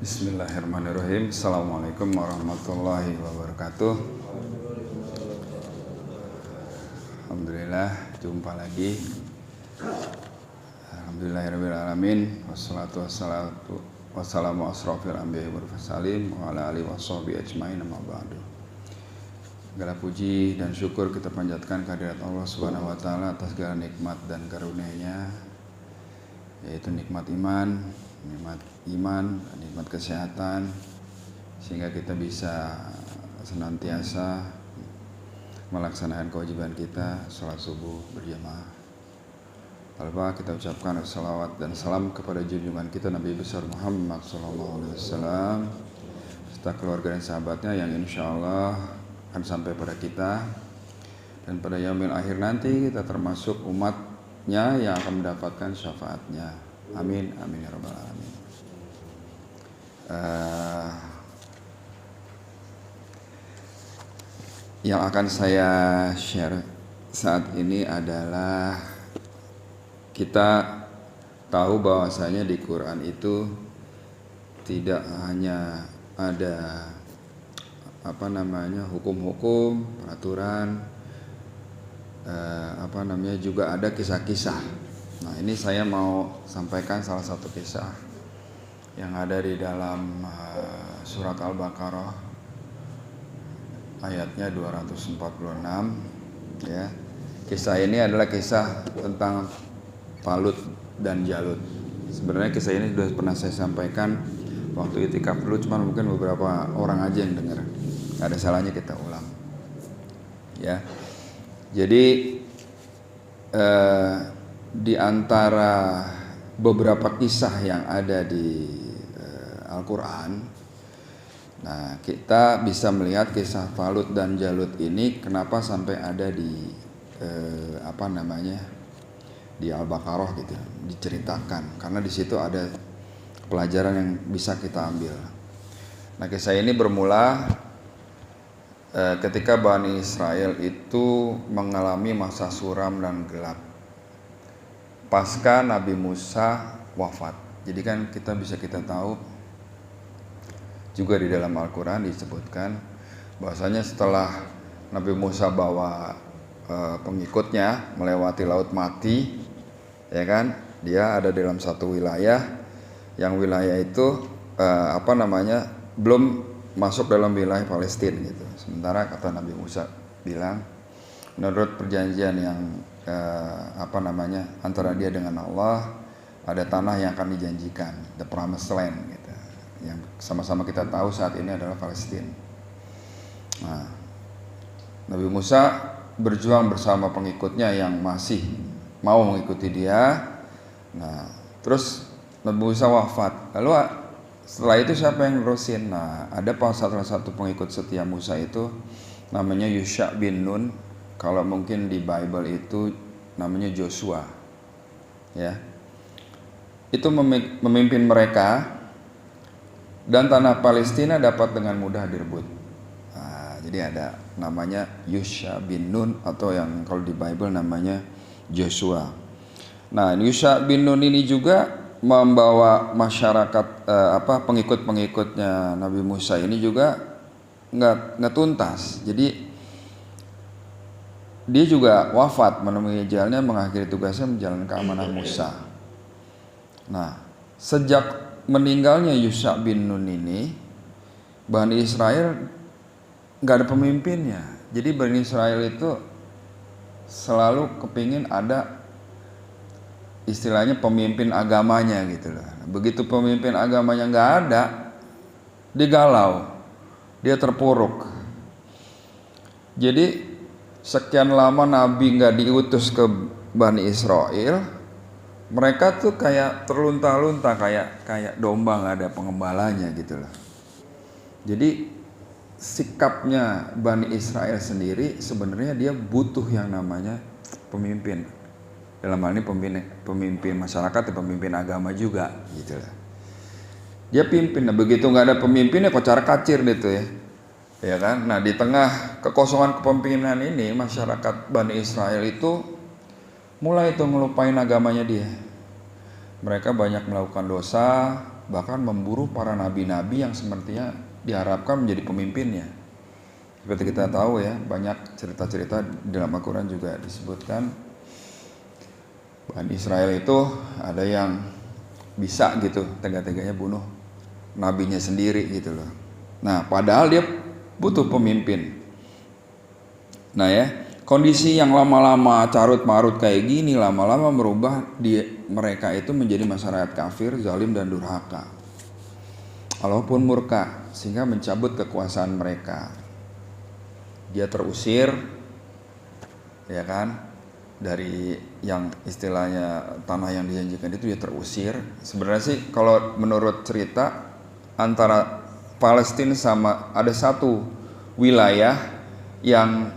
Bismillahirrahmanirrahim. Assalamualaikum warahmatullahi wabarakatuh. Alhamdulillah, jumpa lagi. Alhamdulillahirrahmanirrahim. Wassalatu wassalamu asrafil anbiya'i wal mursalin wa ala alihi washabihi ajmain, amma ba'du. Segala puji dan syukur kita panjatkan kehadirat Allah Subhanahu wa taala atas segala nikmat dan karunia-Nya, yaitu nikmat iman, nikmat kesehatan, sehingga kita bisa senantiasa melaksanakan kewajiban kita sholat subuh berjamaah. Lalu kita ucapkan salawat dan salam kepada junjungan kita Nabi besar Muhammad SAW serta keluarga dan sahabatnya yang insya Allah akan sampai pada kita, dan pada yaumil akhir nanti kita termasuk umatnya yang akan mendapatkan syafaatnya. Amin, amin ya rabbal alamin. Yang akan saya share saat ini adalah kita tahu bahwasanya di Quran itu tidak hanya ada hukum-hukum, peraturan, juga ada kisah-kisah. Nah, ini saya mau sampaikan salah satu kisah yang ada di dalam surat Al-Baqarah ayatnya 246 ya. Kisah ini adalah kisah tentang Talut dan Jalut. Sebenarnya kisah ini sudah pernah saya sampaikan waktu itikaf dulu, cuman mungkin beberapa orang aja yang dengar. Gak ada salahnya kita ulang. Ya. Jadi di antara beberapa kisah yang ada di Al-Quran, nah kita bisa melihat kisah Talut dan Jalut ini kenapa sampai ada di di Al-Baqarah gitu, diceritakan karena di situ ada pelajaran yang bisa kita ambil. Nah, kisah ini bermula ketika Bani Israel itu mengalami masa suram dan gelap pasca Nabi Musa wafat. Jadi kan kita tahu juga di dalam Al-Quran disebutkan bahwasanya setelah Nabi Musa bawa pengikutnya melewati Laut Mati, ya kan, dia ada dalam satu wilayah yang wilayah itu belum masuk dalam wilayah Palestina gitu. Sementara kata Nabi Musa bilang menurut perjanjian yang antara dia dengan Allah ada tanah yang akan dijanjikan, the promised land gitu, yang sama-sama kita tahu saat ini adalah Palestina. Nah, Nabi Musa berjuang bersama pengikutnya yang masih mau mengikuti dia. Nah, terus Nabi Musa wafat. Lalu setelah itu siapa yang nerusin? Nah, ada salah satu pengikut setia Musa itu namanya Yusha bin Nun. Kalau mungkin di Bible itu namanya Joshua, ya. Itu memimpin mereka dan tanah Palestina dapat dengan mudah direbut. Nah, jadi ada namanya Yusha bin Nun atau yang kalau di Bible namanya Joshua. Nah, Yusha bin Nun ini juga membawa masyarakat pengikut-pengikutnya Nabi Musa ini juga nggak tuntas. Jadi dia juga wafat menemui ajalnya, mengakhiri tugasnya menjalankan amanah Musa. Nah, sejak meninggalnya Yusha bin Nun ini, Bani Israel nggak ada pemimpinnya. Jadi Bani Israel itu selalu kepingin ada istilahnya pemimpin agamanya gitu loh. Begitu pemimpin agamanya nggak ada, dia galau, dia terpuruk. Jadi sekian lama Nabi nggak diutus ke Bani Israel, mereka tuh kayak terlunta-lunta, kayak domba nggak ada pengembalanya gitu loh. Jadi sikapnya Bani Israel sendiri sebenarnya dia butuh yang namanya pemimpin. Dalam hal ini pemimpin masyarakat dan pemimpin agama juga gitu loh. Dia pimpin. Nah, begitu nggak ada pemimpinnya kocar-kacir gitu ya. Ya kan? Nah, di tengah kekosongan kepemimpinan ini, masyarakat Bani Israel itu mulai itu ngelupain agamanya dia. Mereka banyak melakukan dosa, bahkan memburu para nabi-nabi yang sepertinya diharapkan menjadi pemimpinnya. Seperti kita tahu ya, banyak cerita-cerita di dalam Al-Quran juga disebutkan Bani Israel itu ada yang bisa gitu tega-teganya bunuh nabinya sendiri gitu loh. Nah, padahal dia butuh pemimpin. Nah ya, kondisi yang lama-lama carut-marut kayak gini lama-lama merubah mereka itu menjadi masyarakat kafir, zalim dan durhaka. Allah pun murka sehingga mencabut kekuasaan mereka. Dia terusir, ya kan, dari yang istilahnya tanah yang dijanjikan itu dia terusir. Sebenarnya sih kalau menurut cerita antara Palestina sama ada satu wilayah yang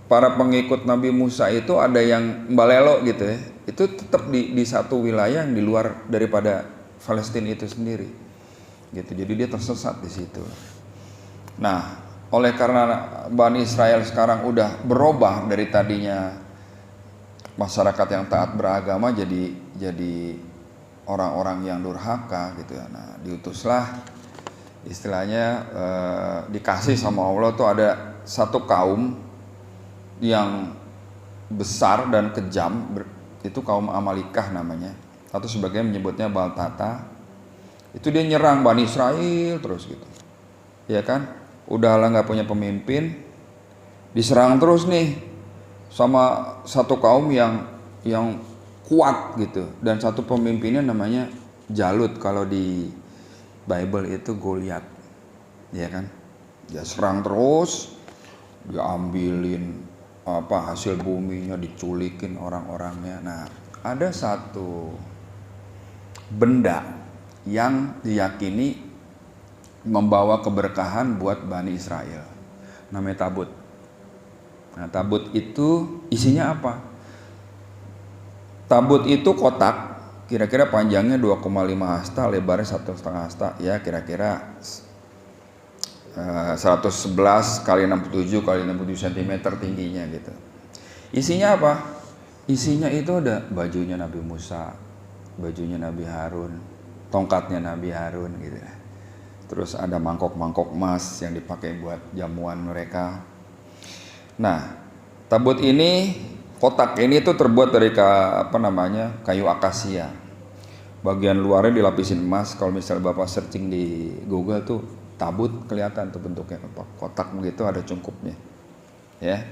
para pengikut Nabi Musa itu ada yang balelo gitu ya, itu tetap di satu wilayah yang di luar daripada Palestina itu sendiri gitu. Jadi dia tersesat di situ. Nah, oleh karena Bani Israel sekarang udah berubah dari tadinya masyarakat yang taat beragama jadi orang-orang yang durhaka gitu ya. Nah, diutuslah istilahnya dikasih sama Allah tuh ada satu kaum yang besar dan kejam, itu kaum Amalikah namanya, atau sebagian menyebutnya Baltata. Itu dia nyerang Bani Israel terus gitu, ya kan? Udahlah nggak punya pemimpin, diserang terus nih sama satu kaum yang kuat gitu, dan satu pemimpinnya namanya Jalut. Kalau di Bible itu Goliat, ya kan? Dia serang terus, diambilin hasil buminya, diculikin orang-orangnya. Nah, ada satu benda yang diyakini membawa keberkahan buat Bani Israel, namanya tabut. Nah, tabut itu isinya apa? Tabut itu kotak, kira-kira panjangnya 2,5 hasta, lebarnya 1,5 hasta, ya kira-kira 111 kali 67 kali 67 cm tingginya gitu. Isinya apa? Isinya itu ada bajunya Nabi Musa, bajunya Nabi Harun, tongkatnya Nabi Harun gitu. Terus ada mangkok-mangkok emas yang dipakai buat jamuan mereka. Nah, tabut ini, kotak ini tuh terbuat dari kayu akasia. Bagian luarnya dilapisin emas. Kalau misalnya Bapak searching di Google tuh tabut kelihatan tuh bentuknya, kotak begitu, ada cungkupnya, ya.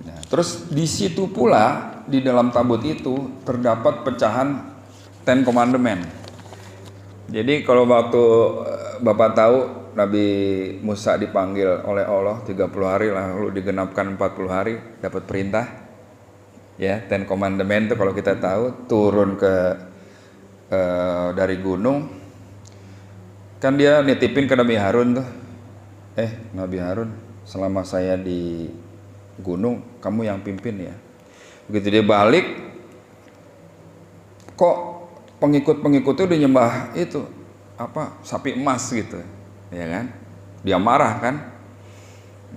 Nah, terus di situ pula di dalam tabut itu terdapat pecahan Ten Commandment. Jadi kalau waktu Bapak tahu Nabi Musa dipanggil oleh Allah 30 hari lalu digenapkan 40 hari dapat perintah, ya. Ten Commandment itu kalau kita tahu turun dari gunung. Kan dia nitipin ke Nabi Harun tuh, Nabi Harun, selama saya di gunung kamu yang pimpin ya. Begitu dia balik, kok pengikut-pengikutnya udah nyembah itu sapi emas gitu, ya kan? Dia marah kan,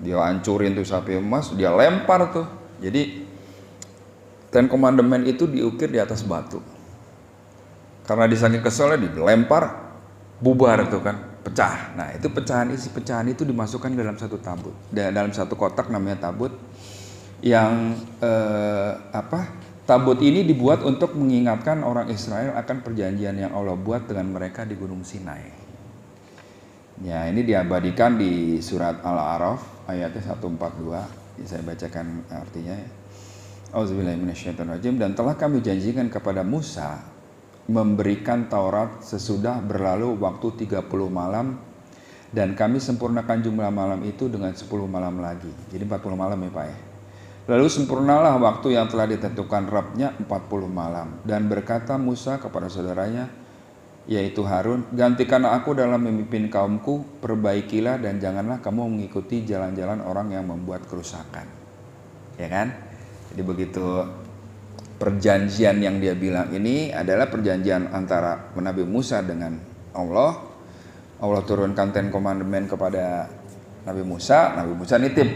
dia hancurin tuh sapi emas, dia lempar tuh. Jadi Ten Commandment itu diukir di atas batu. Karena disaking keselnya dilempar, bubar tuh kan, pecah. Nah, itu isi pecahan itu dimasukkan dalam satu tabut, dalam satu kotak namanya tabut. Yang tabut ini dibuat untuk mengingatkan orang Israel akan perjanjian yang Allah buat dengan mereka di Gunung Sinai. Ya, ini diabadikan di surat Al-A'raf ayatnya 142. Saya bacakan artinya. Auzubillahiminasyaitonirrajim. Dan telah kami janjikan kepada Musa memberikan Taurat sesudah berlalu waktu 30 malam, dan kami sempurnakan jumlah malam itu dengan 10 malam lagi. Jadi 40 malam ya Pak ya. Lalu sempurnalah waktu yang telah ditentukan Rabbnya 40 malam. Dan berkata Musa kepada saudaranya, yaitu Harun, gantikanlah aku dalam memimpin kaumku, perbaikilah dan janganlah kamu mengikuti jalan-jalan orang yang membuat kerusakan. Ya kan? Jadi begitu perjanjian yang dia bilang ini adalah perjanjian antara Nabi Musa dengan Allah. Allah turunkan Ten Commandment kepada Nabi Musa nitip,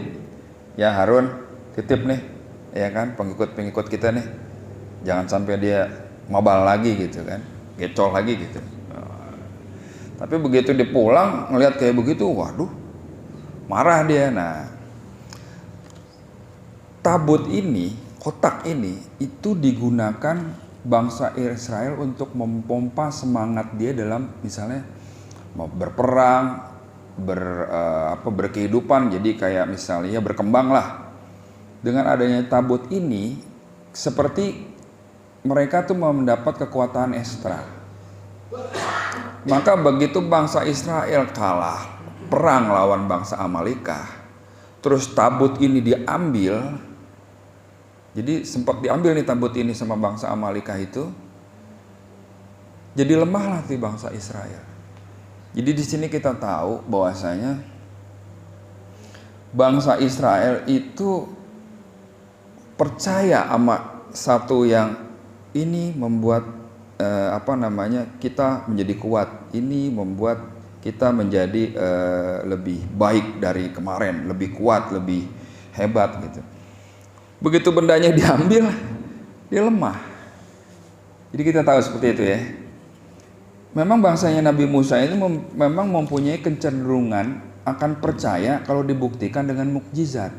ya Harun titip nih, ya kan, pengikut-pengikut kita nih, jangan sampai dia mabal lagi gitu kan. gecol lagi gitu. Tapi begitu dia pulang ngelihat kayak begitu, waduh, marah dia. Nah, tabut ini, kotak ini itu digunakan bangsa Israel untuk mempompa semangat dia dalam misalnya mau berperang, berkehidupan. Jadi kayak misalnya berkembang lah. Dengan adanya tabut ini, seperti mereka tuh mau mendapat kekuatan ekstra. Maka begitu bangsa Israel kalah perang lawan bangsa Amalekah, terus tabut ini diambil. Jadi sempat diambil nih tabut ini sama bangsa Amalekah itu. Jadi lemahlah di bangsa Israel. Jadi di sini kita tahu bahwasanya bangsa Israel itu percaya sama satu yang ini membuat kita menjadi kuat. Ini membuat kita menjadi lebih baik dari kemarin, lebih kuat, lebih hebat gitu. Begitu bendanya diambil, dia lemah. Jadi kita tahu seperti itu ya. Memang bangsanya Nabi Musa itu memang mempunyai kecenderungan akan percaya kalau dibuktikan dengan mukjizat.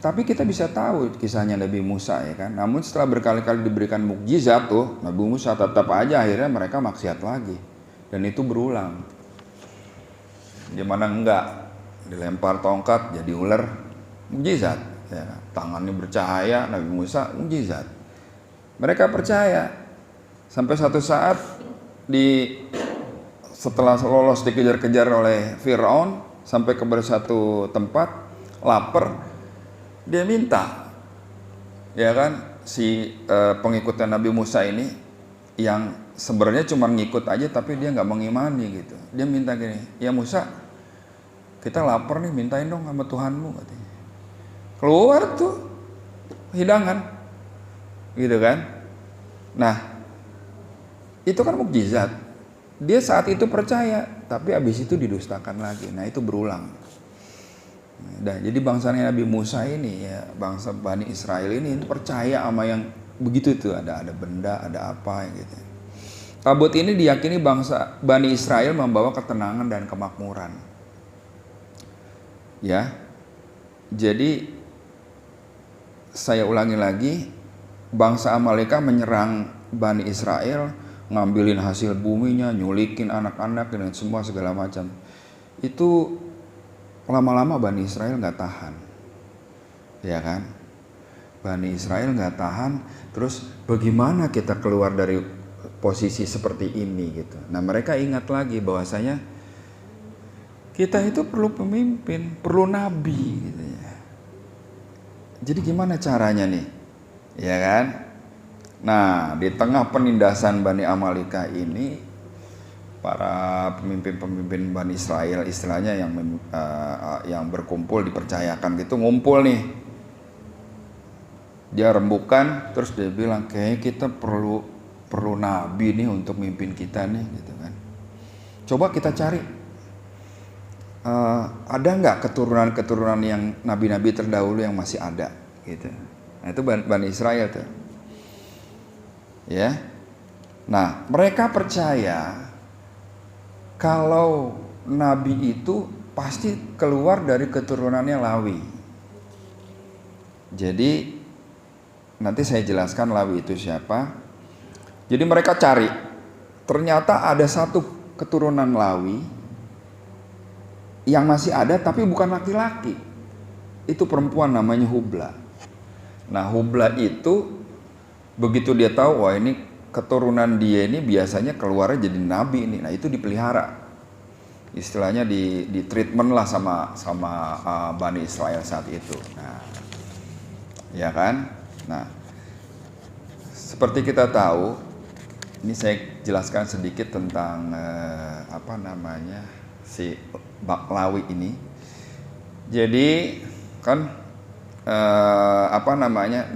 Tapi kita bisa tahu kisahnya Nabi Musa ya kan. Namun setelah berkali-kali diberikan mukjizat tuh, Nabi Musa tetap aja akhirnya mereka maksiat lagi. Dan itu berulang. Di mana enggak dilempar tongkat jadi ular, mukjizat. Ya, tangannya bercahaya, Nabi Musa mukjizat. Mereka percaya. Sampai satu saat setelah lolos dikejar-kejar oleh Firaun sampai ke satu tempat lapar, dia minta, ya kan, si pengikutnya Nabi Musa ini yang sebenarnya cuma ngikut aja tapi dia nggak mengimani gitu. Dia minta gini, ya Musa, kita lapar nih, mintain dong sama Tuhanmu katanya. Keluar tuh hidangan, gitu kan. Nah, itu kan mukjizat. Dia saat itu percaya, tapi habis itu didustakan lagi. Nah, itu berulang. Nah, jadi bangsanya Nabi Musa ini ya, bangsa Bani Israel ini percaya sama yang begitu tuh, ada benda, ada apa gitu. Tabut ini diyakini bangsa Bani Israel membawa ketenangan dan kemakmuran. Ya. Jadi saya ulangi lagi, bangsa Amalekah menyerang Bani Israel, ngambilin hasil buminya, nyulikin anak-anak dan semua segala macam. Itu lama-lama Bani Israel nggak tahan, ya kan? Bani Israel nggak tahan, terus bagaimana kita keluar dari posisi seperti ini gitu. Nah, mereka ingat lagi bahwasanya kita itu perlu pemimpin, perlu nabi gitu ya. Jadi gimana caranya nih, ya kan? Nah, di tengah penindasan Bani Amalekah ini, para pemimpin-pemimpin Bani Israel istilahnya yang berkumpul dipercayakan gitu, ngumpul nih. Dia rembukan, terus dia bilang kayak kita perlu nabi nih untuk mimpin kita nih gitu kan. Coba kita cari ada nggak keturunan-keturunan yang nabi-nabi terdahulu yang masih ada gitu. Nah, itu Bani Israel tuh. Ya. Nah, mereka percaya kalau nabi itu pasti keluar dari keturunannya Lawi. Jadi nanti saya jelaskan Lawi itu siapa. Jadi mereka cari, ternyata ada satu keturunan Lawi yang masih ada tapi bukan laki-laki. Itu perempuan namanya Hubla. Nah, Hubla itu begitu dia tahu, wah ini keturunan dia ini biasanya keluarnya jadi nabi ini. Nah, itu dipelihara. Istilahnya di treatment lah sama Bani Israel saat itu. Nah, ya kan? Nah, seperti kita tahu, ini saya jelaskan sedikit tentang si Lawi ini. Jadi kan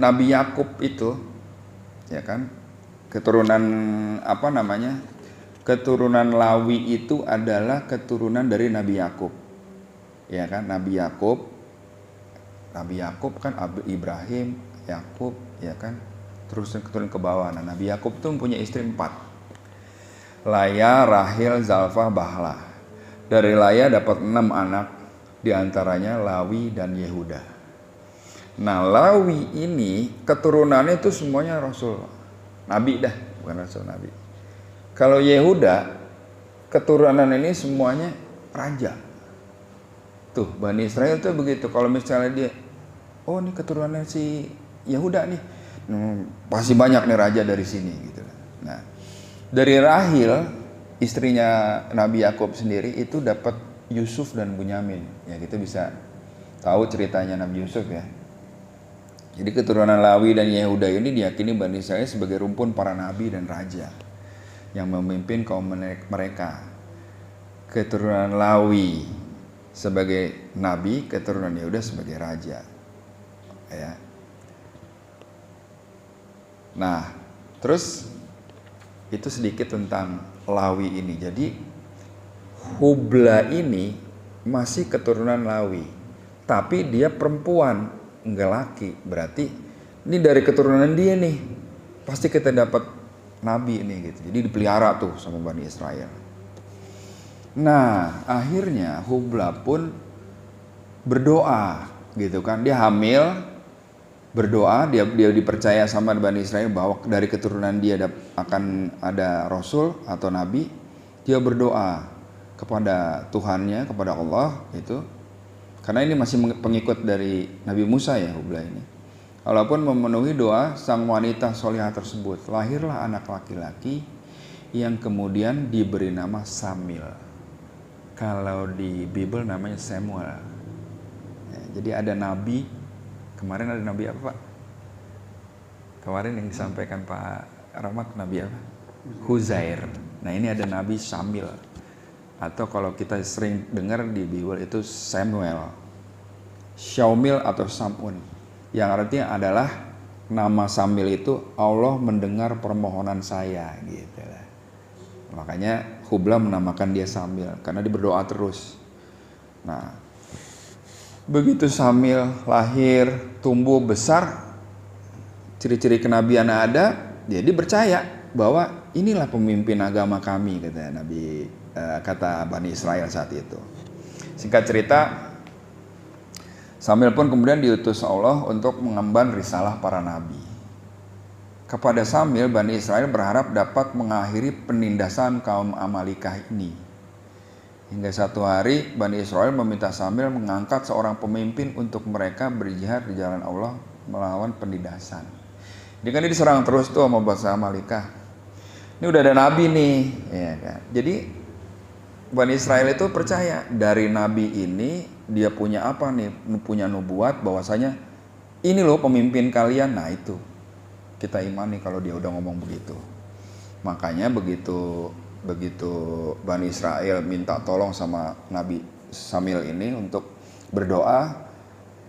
Nabi Yakub itu, ya kan, keturunan keturunan Lawi itu adalah keturunan dari Nabi Yakub, ya kan. Nabi Yakub kan Ibrahim, Yakub, ya kan, terus turun ke bawah. Nah, Nabi Yakub tuh punya istri 4. Laya, Rahil, Zalfah, Bahla. Dari Laya dapat 6 anak, diantaranya Lawi dan Yehuda. Nah, Lawi ini keturunannya itu semuanya Rasul, Nabi dah, bukan Rasul, Nabi. Kalau Yehuda, keturunan ini semuanya raja. Tuh, Bani Israel tuh begitu. Kalau misalnya dia, oh ini keturunan si Yehuda nih, pasti banyak nih raja dari sini gitu. Nah, dari Rahil, istrinya Nabi Yakub sendiri itu dapat Yusuf dan Bunyamin. Ya kita bisa tahu ceritanya Nabi Yusuf ya. Jadi keturunan Lawi dan Yehuda ini diyakini Bani Israel sebagai rumpun para nabi dan raja yang memimpin kaum mereka. Keturunan Lawi sebagai nabi, keturunan Yehuda sebagai raja. Ya. Nah, terus itu sedikit tentang Lawi ini. Jadi Hubla ini masih keturunan Lawi, tapi dia perempuan, enggak laki. Berarti ini dari keturunan dia nih, pasti kita dapat nabi ini gitu. Jadi dipelihara tuh sama Bani Israel. Nah, akhirnya Hubla pun berdoa gitu kan. Dia hamil, berdoa, dia dipercaya sama Bani Israel bahwa dari keturunan dia akan ada rasul atau nabi. Dia berdoa kepada Tuhannya, kepada Allah itu. Karena ini masih pengikut dari Nabi Musa ya, Hubla ini. Walaupun memenuhi doa sang wanita solihah tersebut, lahirlah anak laki-laki yang kemudian diberi nama Samil. Kalau di Bible namanya Samuel. Ya, jadi ada nabi, kemarin ada nabi apa Pak? Kemarin yang disampaikan Pak Rahmat, nabi apa? Huzair. Nah ini ada nabi Samil. Atau kalau kita sering dengar di Bible itu Samuel, Syaumil atau Samun, yang artinya adalah nama Samil itu Allah mendengar permohonan saya gitu lah. Makanya Hubla menamakan dia Samil karena dia berdoa terus. Nah, begitu Samil lahir, tumbuh besar, ciri-ciri kenabian ada, jadi percaya bahwa inilah pemimpin agama kami, kata Bani Israel saat itu. Singkat cerita, Samil pun kemudian diutus Allah untuk mengemban risalah para nabi. Kepada Samil, Bani Israel berharap dapat mengakhiri penindasan kaum Amalikah ini. Hingga satu hari, Bani Israel meminta Samil mengangkat seorang pemimpin untuk mereka berjihad di jalan Allah melawan penindasan. Jadi kan dia diserang terus tuh sama bangsa Amalikah. Ini udah ada nabi nih, ya kan? Jadi Bani Israel itu percaya dari nabi ini dia punya apa nih? Punya nubuat bahwasanya ini loh pemimpin kalian. Nah itu kita imani kalau dia udah ngomong begitu. Makanya begitu Bani Israel minta tolong sama Nabi Samil ini untuk berdoa,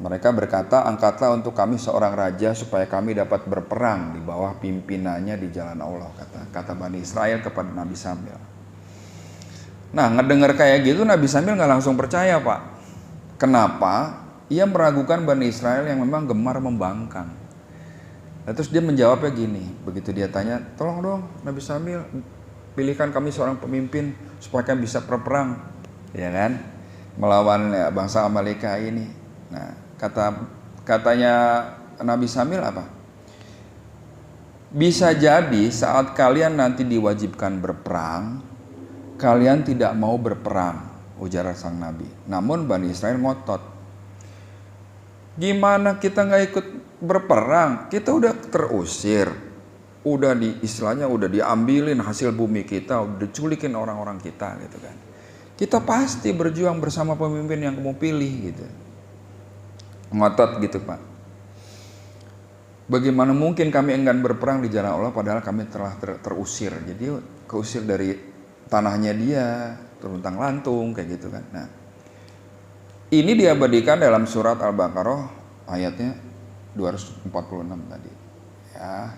mereka berkata, angkatlah untuk kami seorang raja supaya kami dapat berperang di bawah pimpinannya di jalan Allah, kata Bani Israel kepada Nabi Samil. Nah, ngedengar kayak gitu Nabi Samil nggak langsung percaya Pak. Kenapa? Ia meragukan Bani Israel yang memang gemar membangkang. Nah, terus dia menjawabnya gini, begitu dia tanya, tolong dong Nabi Samil, pilihkan kami seorang pemimpin supaya kami bisa berperang, ya kan, melawan bangsa Amalekah ini. Nah, katanya Nabi Samil apa? Bisa jadi saat kalian nanti diwajibkan berperang, kalian tidak mau berperang, ujar sang Nabi. Namun Bani Israel ngotot. Gimana kita nggak ikut berperang? Kita udah terusir, udah istilahnya udah diambilin hasil bumi kita, udah diculikin orang-orang kita gitu kan. Kita pasti berjuang bersama pemimpin yang kamu pilih gitu. Ngotot gitu Pak. Bagaimana mungkin kami enggan berperang di jalan Allah padahal kami telah terusir. Jadi keusir dari tanahnya dia, terluntang lantung kayak gitu kan. Nah, ini diabadikan dalam surat Al-Baqarah ayatnya 246 tadi. Ya.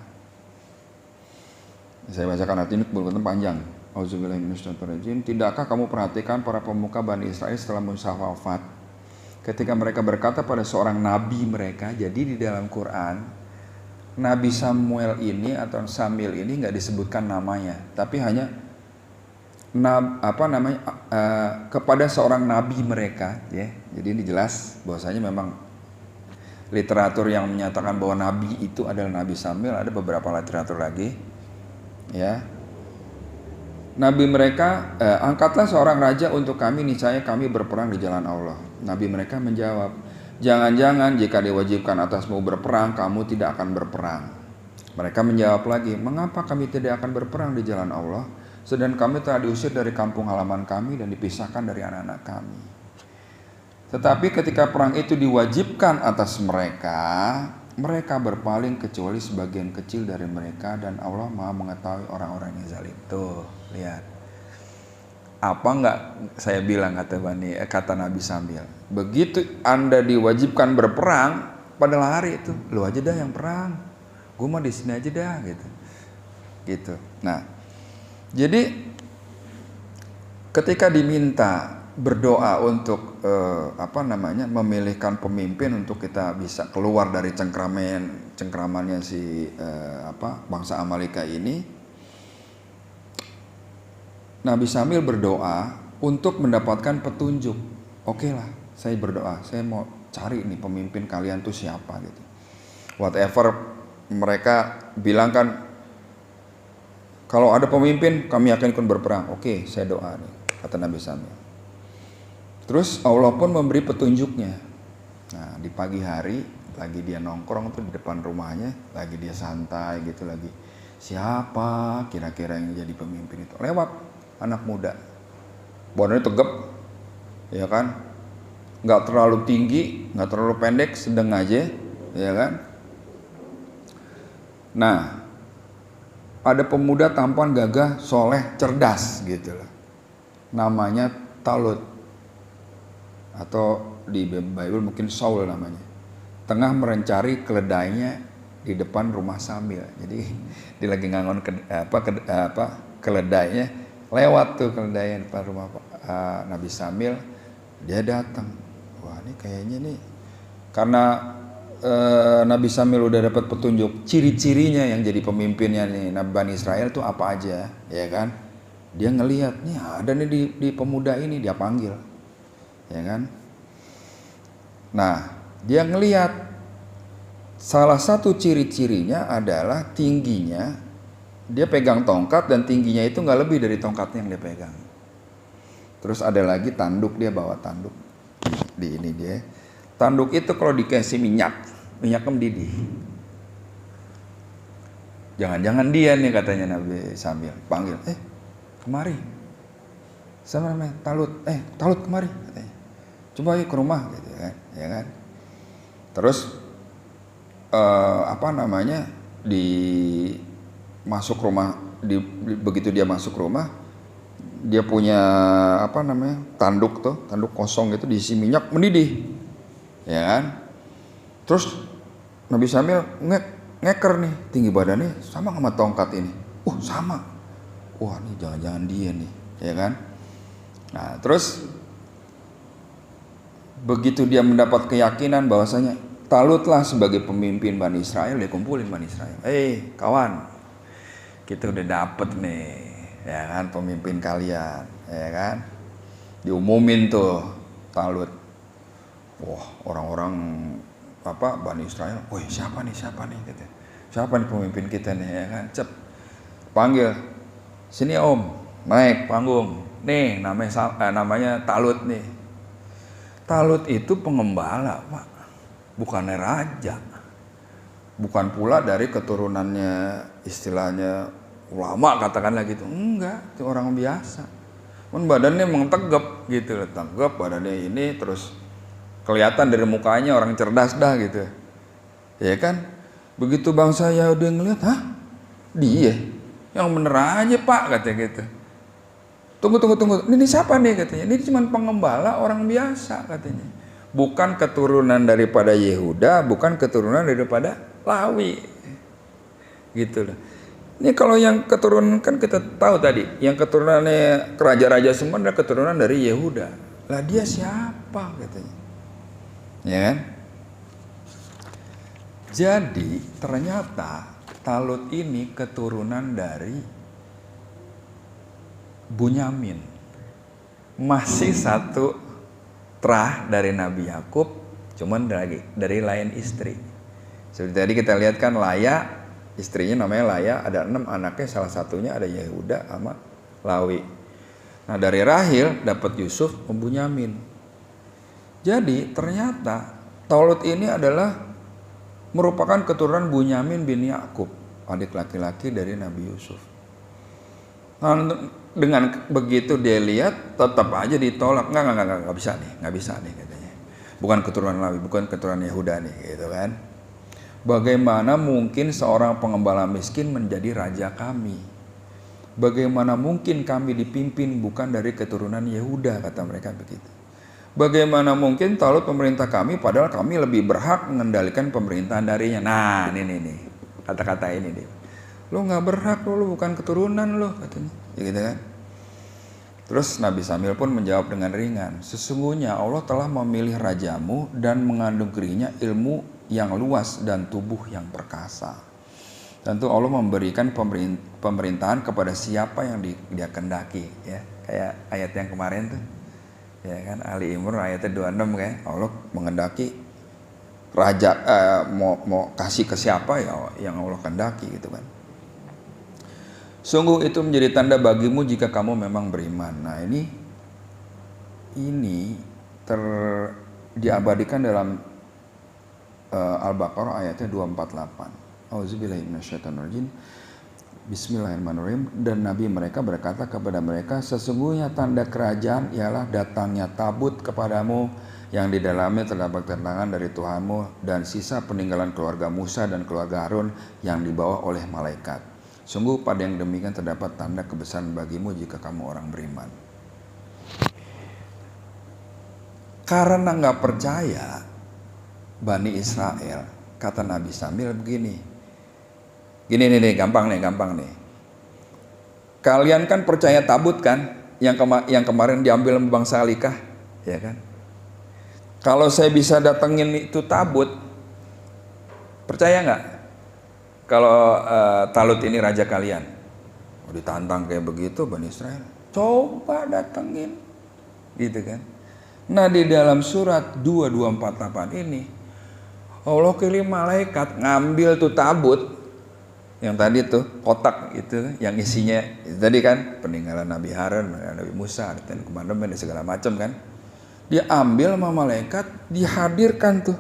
Saya bacakan ayat ini benar-benar panjang. Auzubillahiminasyaitonirrajim. Tidakkah kamu perhatikan para pemuka Bani Israel setelah Musa wafat, ketika mereka berkata pada seorang nabi mereka? Jadi di dalam Quran Nabi Samuel ini atau Samil ini nggak disebutkan namanya, tapi hanya kepada seorang nabi mereka, ya. Jadi ini jelas bahwasanya memang literatur yang menyatakan bahwa nabi itu adalah Nabi Samuel, ada beberapa literatur lagi, ya. Nabi mereka, angkatlah seorang raja untuk kami, niscaya kami berperang di jalan Allah. Nabi mereka menjawab, jangan-jangan jika diwajibkan atasmu berperang, kamu tidak akan berperang. Mereka menjawab lagi, mengapa kami tidak akan berperang di jalan Allah, sedang kami telah diusir dari kampung halaman kami dan dipisahkan dari anak-anak kami. Tetapi ketika perang itu diwajibkan atas mereka, mereka berpaling kecuali sebagian kecil dari mereka, dan Allah Maha mengetahui orang-orang yang zalim. Tuh, lihat. Apa enggak saya bilang kata Nabi Sambil. Begitu Anda diwajibkan berperang, pada lari itu, lu aja dah yang perang. Gue mah di sini aja dah gitu. Gitu. Nah, jadi ketika diminta berdoa untuk memilihkan pemimpin untuk kita bisa keluar dari cengkramannya si bangsa Amalika ini, Nabi Samil berdoa untuk mendapatkan petunjuk. Oke lah, saya berdoa, saya mau cari nih pemimpin kalian tuh siapa gitu. Whatever mereka bilang kan, kalau ada pemimpin, kami akan ikut berperang. Oke, saya doa nih, kata Nabi Samil. Terus Allah pun memberi petunjuknya. Nah, di pagi hari, lagi dia nongkrong tuh di depan rumahnya, lagi dia santai gitu lagi. Siapa kira-kira yang jadi pemimpin itu? Lewat anak muda. Badannya tegap, ya kan? Nggak terlalu tinggi, nggak terlalu pendek, sedang aja, ya kan? Nah, ada pemuda tampan, gagah, soleh, cerdas gitu loh. Namanya Talut, atau di Bible mungkin Saul namanya. Tengah merencari keledainya di depan rumah Samil. Jadi dia lagi ngangon keledainya, lewat tuh keledainya depan rumah Nabi Samil. Dia datang. Wah, ini kayaknya nih, karena Nabi Samil udah dapat petunjuk ciri-cirinya yang jadi pemimpinnya nih Bani Israel tuh apa aja, ya kan? Dia ngelihat nih ada nih di pemuda ini, dia panggil, ya kan? Nah, dia ngelihat salah satu ciri-cirinya adalah tingginya, dia pegang tongkat dan tingginya itu nggak lebih dari tongkatnya yang dia pegang. Terus ada lagi tanduk, dia bawa tanduk di ini dia. Tanduk itu kalau dikasih minyak mendidih. Jangan-jangan dia nih, katanya Nabi Sambil panggil, kemari. Sama namanya Talut, Talut kemari, katanya. Coba yuk ke rumah, gitu kan, ya kan. Terus masuk rumah, begitu dia masuk rumah, dia punya tanduk kosong itu diisi minyak mendidih, ya kan. Terus Nabi Samil ngeker nih, tinggi badannya sama tongkat ini. Sama. Wah, nih jangan-jangan dia nih, ya kan. Nah, terus begitu dia mendapat keyakinan bahwasanya Talutlah sebagai pemimpin Bani Israel, dia kumpulin Bani Israel. Kawan, kita udah dapet nih, ya kan, pemimpin kalian, ya kan. Diumumin tuh Talut. Wah, orang-orang Bani Israel, woi siapa nih gitu. Siapa nih pemimpin kita nih, ya kan. Cep, panggil, sini om, naik panggung, nih namanya Talut nih. Talut itu pengembala, Pak, bukannya raja, bukan pula dari keturunannya istilahnya ulama katakanlah gitu, enggak, itu orang biasa. Badannya memang tegap gitu, tegap badannya ini, terus kelihatan dari mukanya orang cerdas dah gitu, ya kan. Begitu bangsa Yahudi ngeliat, dia yang bener aja Pak, katanya gitu. Tunggu, ini siapa nih, katanya. Ini cuma pengembala orang biasa, katanya. Bukan keturunan daripada Yehuda, bukan keturunan daripada Lawi, gitu loh. Ini kalau yang keturunan kan kita tahu tadi, yang keturunannya raja-raja semua adalah keturunan dari Yehuda. Lah dia siapa, katanya. Ya kan? Jadi ternyata Talut ini keturunan dari Bunyamin. Masih satu terah dari Nabi Yakub, cuman dari lain istri. Seperti tadi kita lihat kan Laya, istrinya namanya Laya, ada 6 anaknya, salah satunya ada Yehuda sama Lawi. Nah dari Rahil dapat Yusuf Bunyamin. Jadi ternyata Talut ini adalah merupakan keturunan Bunyamin bin Yakub, adik laki-laki dari Nabi Yusuf. Nah, dengan begitu dia lihat tetap aja ditolak, nggak bisa nih katanya. Bukan keturunan Lawi, bukan keturunan Yehuda nih, gitu kan. Bagaimana mungkin seorang pengembala miskin menjadi raja kami? Bagaimana mungkin kami dipimpin bukan dari keturunan Yehuda, kata mereka begitu. Bagaimana mungkin Talut pemerintah kami padahal kami lebih berhak mengendalikan pemerintahan darinya. Nah ini kata-kata ini nih. Lo nggak berhak, lo bukan keturunan lo, katanya, ya gitu kan. Terus Nabi Samil pun menjawab dengan ringan, sesungguhnya Allah telah memilih rajamu dan mengandung dirinya ilmu yang luas dan tubuh yang perkasa. Tentu Allah memberikan pemerintahan kepada siapa yang dia kehendaki, ya kayak ayat yang kemarin tuh. Ya kan, Ali Imran ayatnya 26 kan, Allah mengendaki raja mau kasih ke siapa ya yang Allah kehendaki gitu kan. Sungguh itu menjadi tanda bagimu jika kamu memang beriman. Nah ini diabadikan dalam Al-Baqarah ayatnya 248. Auzubillahi minasyaitonirrajim. Bismillahirrahmanirrahim. Dan Nabi mereka berkata kepada mereka, sesungguhnya tanda kerajaan ialah datangnya tabut kepadamu yang di dalamnya terdapat keterangan dari Tuhanmu dan sisa peninggalan keluarga Musa dan keluarga Harun yang dibawa oleh malaikat. Sungguh pada yang demikian terdapat tanda kebesaran bagimu jika kamu orang beriman. Karena nggak percaya Bani Israel, kata Nabi Samil begini. Gini nih, gampang nih. Kalian kan percaya tabut kan, yang kemarin diambil bangsa Alikah, ya kan? Kalau saya bisa datengin itu tabut, percaya nggak? Kalau Talut ini raja kalian, ditantang kayak begitu Bani Israel, coba datengin, gitu kan? Nah di dalam surat 2248 ini, Allah kirim malaikat ngambil tuh tabut. Yang tadi tuh kotak itu yang isinya itu tadi kan peninggalan Nabi Harun, Nabi Musa dan komandan dan segala macam kan. Dia ambil sama malaikat, dihadirkan tuh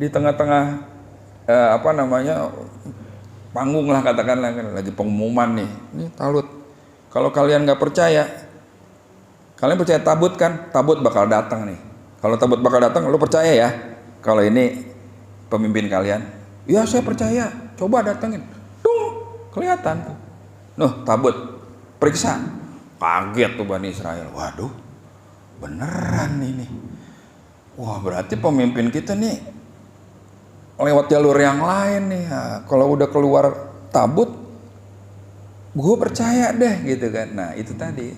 di tengah-tengah panggung lah katakanlah kan, lagi pengumuman nih. Ini Talut. Kalau kalian nggak percaya, kalian percaya tabut kan? Tabut bakal datang nih. Kalau tabut bakal datang, lo percaya ya? Kalau ini pemimpin kalian, ya saya percaya. Coba datengin, kelihatan tuh. Tabut, periksa. Kaget tuh Bani Israel. Waduh, beneran ini. Wah berarti pemimpin kita nih lewat jalur yang lain nih. Nah, kalau udah keluar tabut, gue percaya deh gitu kan. Nah itu tadi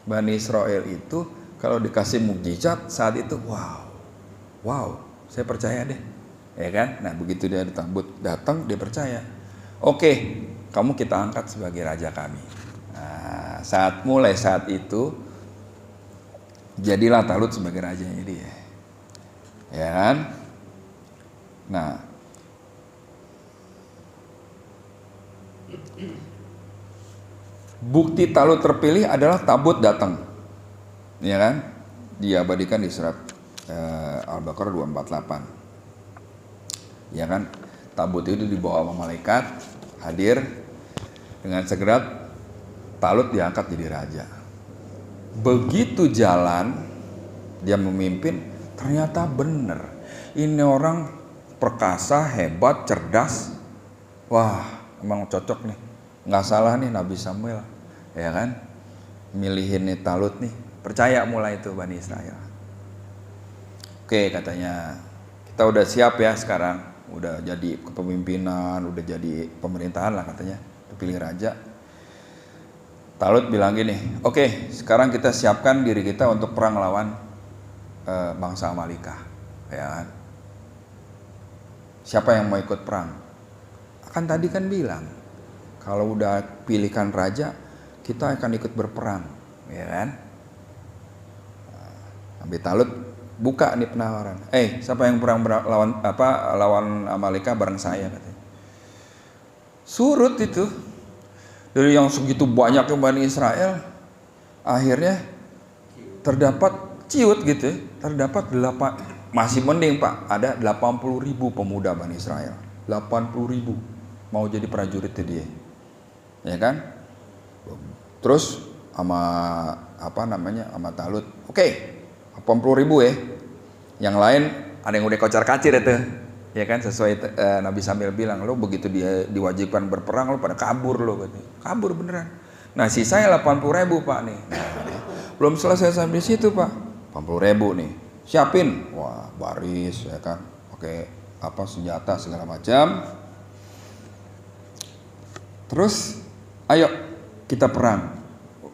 Bani Israel itu kalau dikasih mukjizat saat itu, wow, saya percaya deh. Ya kan? Nah begitu dia ditabut datang, dia percaya. Oke, kamu kita angkat sebagai raja kami. Nah, mulai saat itu jadilah Talut sebagai rajanya dia. Ya kan? Nah, bukti Talut terpilih adalah tabut datang. Ya kan? Diabadikan di surat Al-Baqarah 248. Ya kan, tabut itu dibawa sama malaikat, hadir dengan segera Talut diangkat jadi raja. Begitu jalan dia memimpin, ternyata bener ini orang perkasa, hebat, cerdas. Wah emang cocok nih, nggak salah nih Nabi Samuel, ya kan, milihin nih Talut nih. Percaya mulai itu Bani Israel. Oke katanya, kita udah siap ya sekarang, udah jadi kepemimpinan, udah jadi pemerintahan lah katanya, dipilih raja. Talut bilang gini, oke, sekarang kita siapkan diri kita untuk perang lawan bangsa Amalika, ya kan? siapa yang mau ikut perang? Kan tadi kan bilang, kalau udah pilihkan raja, kita akan ikut berperang, ya kan? Nabi Talut buka nih penawaran. Siapa yang perang lawan Amalika bareng saya, katanya. Surut itu. Dari yang segitu banyaknya Bani Israel, akhirnya terdapat ciut gitu ya, terdapat 8, masih mending Pak, ada 80.000 pemuda Bani Israel. 80.000 mau jadi prajurit dia. Ya kan? Terus sama sama Talut. Oke, 80.000 ya. Yang lain ada yang udah kocar-kacir itu. Ya kan, sesuai Nabi Sambil bilang, lo begitu dia diwajibkan berperang lo pada kabur lo, katanya. Kabur beneran. Nah, sisanya 80.000 Pak nih. Nah, belum selesai sampai situ Pak. 80.000 nih. Siapin. Wah, baris ya kan. Pakai senjata segala macam. Terus ayo kita perang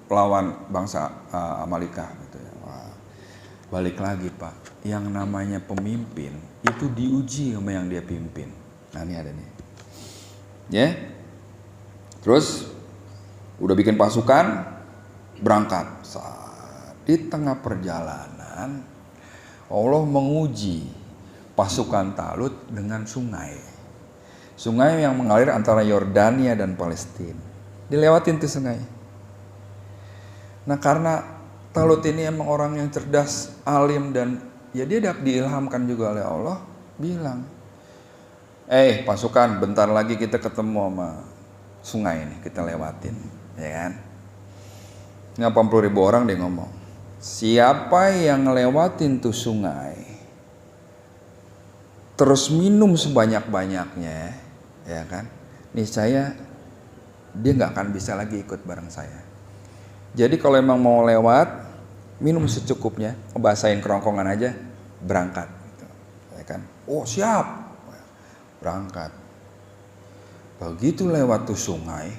lawan bangsa Amalika gitu ya. Wah, balik lagi Pak. Yang namanya pemimpin itu diuji sama yang dia pimpin. Nah, ini ada nih. Ya. Terus udah bikin pasukan, berangkat. Di tengah perjalanan Allah menguji pasukan Talut dengan sungai. Sungai yang mengalir antara Yordania dan Palestina. Dilewatin tuh sungai. Nah, karena Talut ini emang orang yang cerdas, alim, dan ya dia diilhamkan juga oleh Allah, bilang, pasukan, bentar lagi kita ketemu sama sungai ini, kita lewatin, ya kan? 80.000 orang dia ngomong, siapa yang ngelewatin tuh sungai, terus minum sebanyak-banyaknya, ya kan? Niscaya dia nggak akan bisa lagi ikut bareng saya. Jadi kalau emang mau lewat, minum secukupnya, ngebasahin kerongkongan aja, berangkat, gitu. Ya kan? Oh siap, berangkat. Begitu lewat tuh sungai,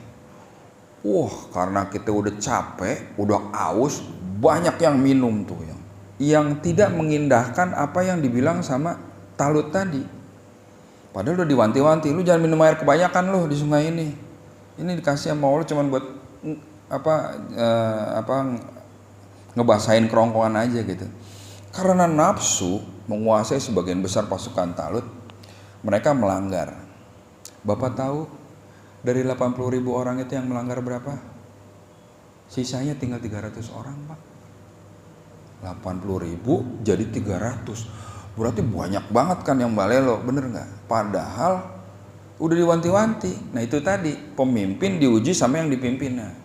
karena kita udah capek, udah aus, banyak yang minum tuh yang tidak mengindahkan apa yang dibilang sama Talut tadi. Padahal udah diwanti-wanti, lu jangan minum air kebanyakan loh di sungai ini. Ini dikasih sama Allah cuman buat ngebasahin kerongkongan aja gitu. Karena nafsu menguasai sebagian besar pasukan Talut, mereka melanggar. Bapak tahu dari 80.000 orang itu yang melanggar berapa? Sisanya tinggal 300 orang Pak. 80.000 jadi 300. Berarti banyak banget kan yang balelo, bener nggak? Padahal udah diwanti-wanti. Nah itu tadi, pemimpin diuji sama yang dipimpinnya.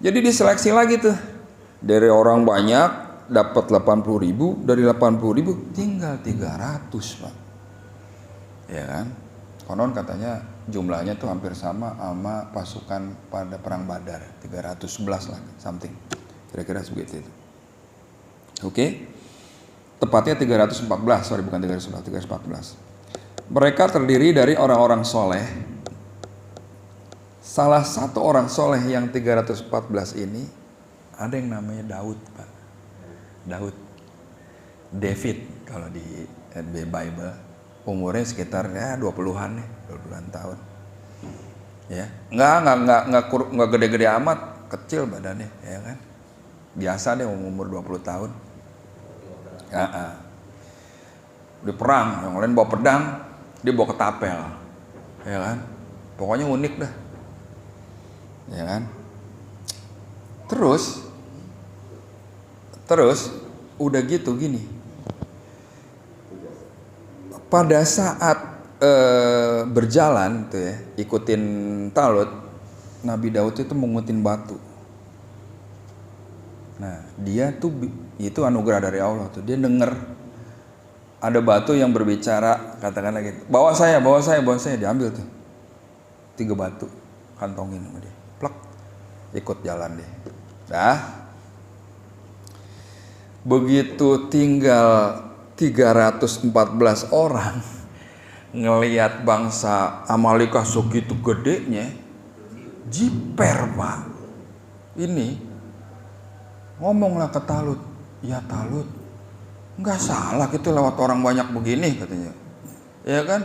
Jadi diseleksi lagi tuh. Dari orang banyak dapat 80.000, dari 80.000 tinggal 300 Pak. Ya kan? Konon katanya jumlahnya tuh hampir sama pasukan pada perang Badar, 311 lah, something. Kira-kira sebegitu itu. Oke. Tepatnya 314, bukan 314. Mereka terdiri dari orang-orang soleh. Salah satu orang soleh yang 314 ini ada yang namanya Daud, Pak. Daud, David kalau di Bible, umurnya sekitar 20-an nih, 20-an tahun. Ya, nggak gede-gede amat, kecil badannya, ya kan? Biasa deh umur 20 tahun. Di perang, yang lain bawa pedang, dia bawa ketapel, ya kan? Pokoknya unik dah, ya kan? Terus udah gitu gini. Pada saat berjalan tuh ya, ikutin Talut, Nabi Daud itu mengutin batu. Nah, dia tuh itu anugerah dari Allah tuh. Dia denger ada batu yang berbicara, katakanlah gitu. Bawa saya, diambil tuh. 3 batu, kantongin sama dia. Plek, ikut jalan deh. Dah. Begitu tinggal 314 orang ngelihat bangsa Amalika segitu gedenya, jiper Pak. Ini ngomonglah ke Talut, ya Talut, nggak salah gitu lewat orang banyak begini katanya, ya kan?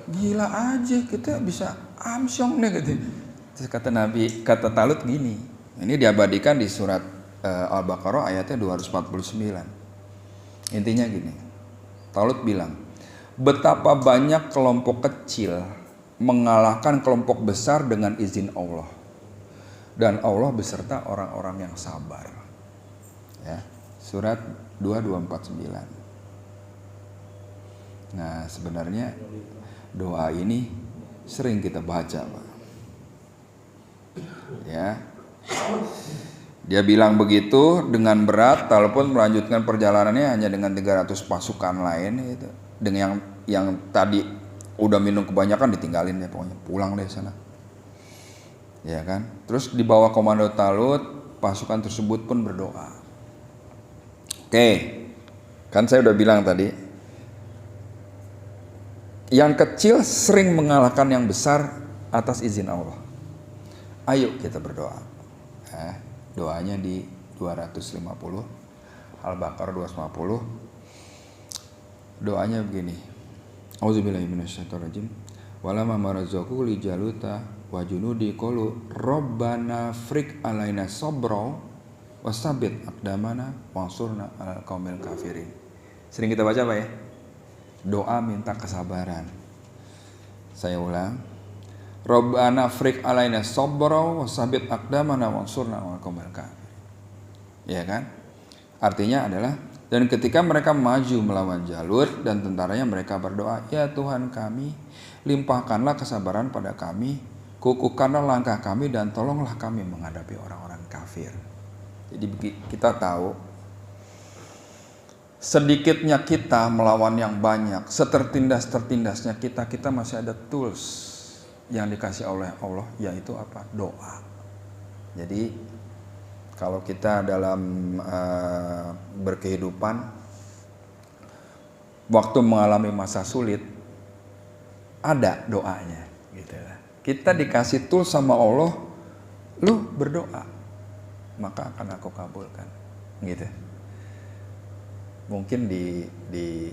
gila aja kita bisa amsyong nih gitu. Terus kata Talut gini, ini diabadikan di surat Al-Baqarah ayatnya 249. Intinya gini, Talut bilang, betapa banyak kelompok kecil mengalahkan kelompok besar dengan izin Allah, dan Allah beserta orang-orang yang sabar. Ya, surat 2249. Nah, sebenarnya doa ini sering kita baca, Pak. Ya, dia bilang begitu dengan berat, walaupun melanjutkan perjalanannya hanya dengan 300 pasukan lain gitu. Dengan yang tadi udah minum kebanyakan ditinggalin ya, pokoknya pulang deh sana. Ya kan? Terus di bawah komando Talut, pasukan tersebut pun berdoa. Oke. Kan saya udah bilang tadi, yang kecil sering mengalahkan yang besar atas izin Allah. Ayo kita berdoa. Doanya di 250, Al-Baqarah 250. Doanya begini. Auzubillahi minasyaitonirrajim. Walamma marazaqu li Jaluta wa junudi qalu rabbana frik alaina sabra wasabit aqdamana wansurna alal qaumil kafirin. Sering kita baca Pak ya? Doa minta kesabaran. Saya ulang. Rabbana frik alaina sabra wasabit aqdamana wansurna alal qaumil kafirin. Ya kan? Artinya adalah, dan ketika mereka maju melawan Jalut dan tentaranya, mereka berdoa, ya Tuhan kami, limpahkanlah kesabaran pada kami, kukuhkanlah langkah kami, dan tolonglah kami menghadapi orang-orang kafir. Jadi kita tahu, sedikitnya kita melawan yang banyak, setertindas-tertindasnya kita masih ada tools yang dikasih oleh Allah, yaitu apa? Doa. Jadi kalau kita dalam berkehidupan, waktu mengalami masa sulit, ada doanya, gitu lah. Kita dikasih tools sama Allah, lu berdoa, maka akan aku kabulkan, gitu. Mungkin di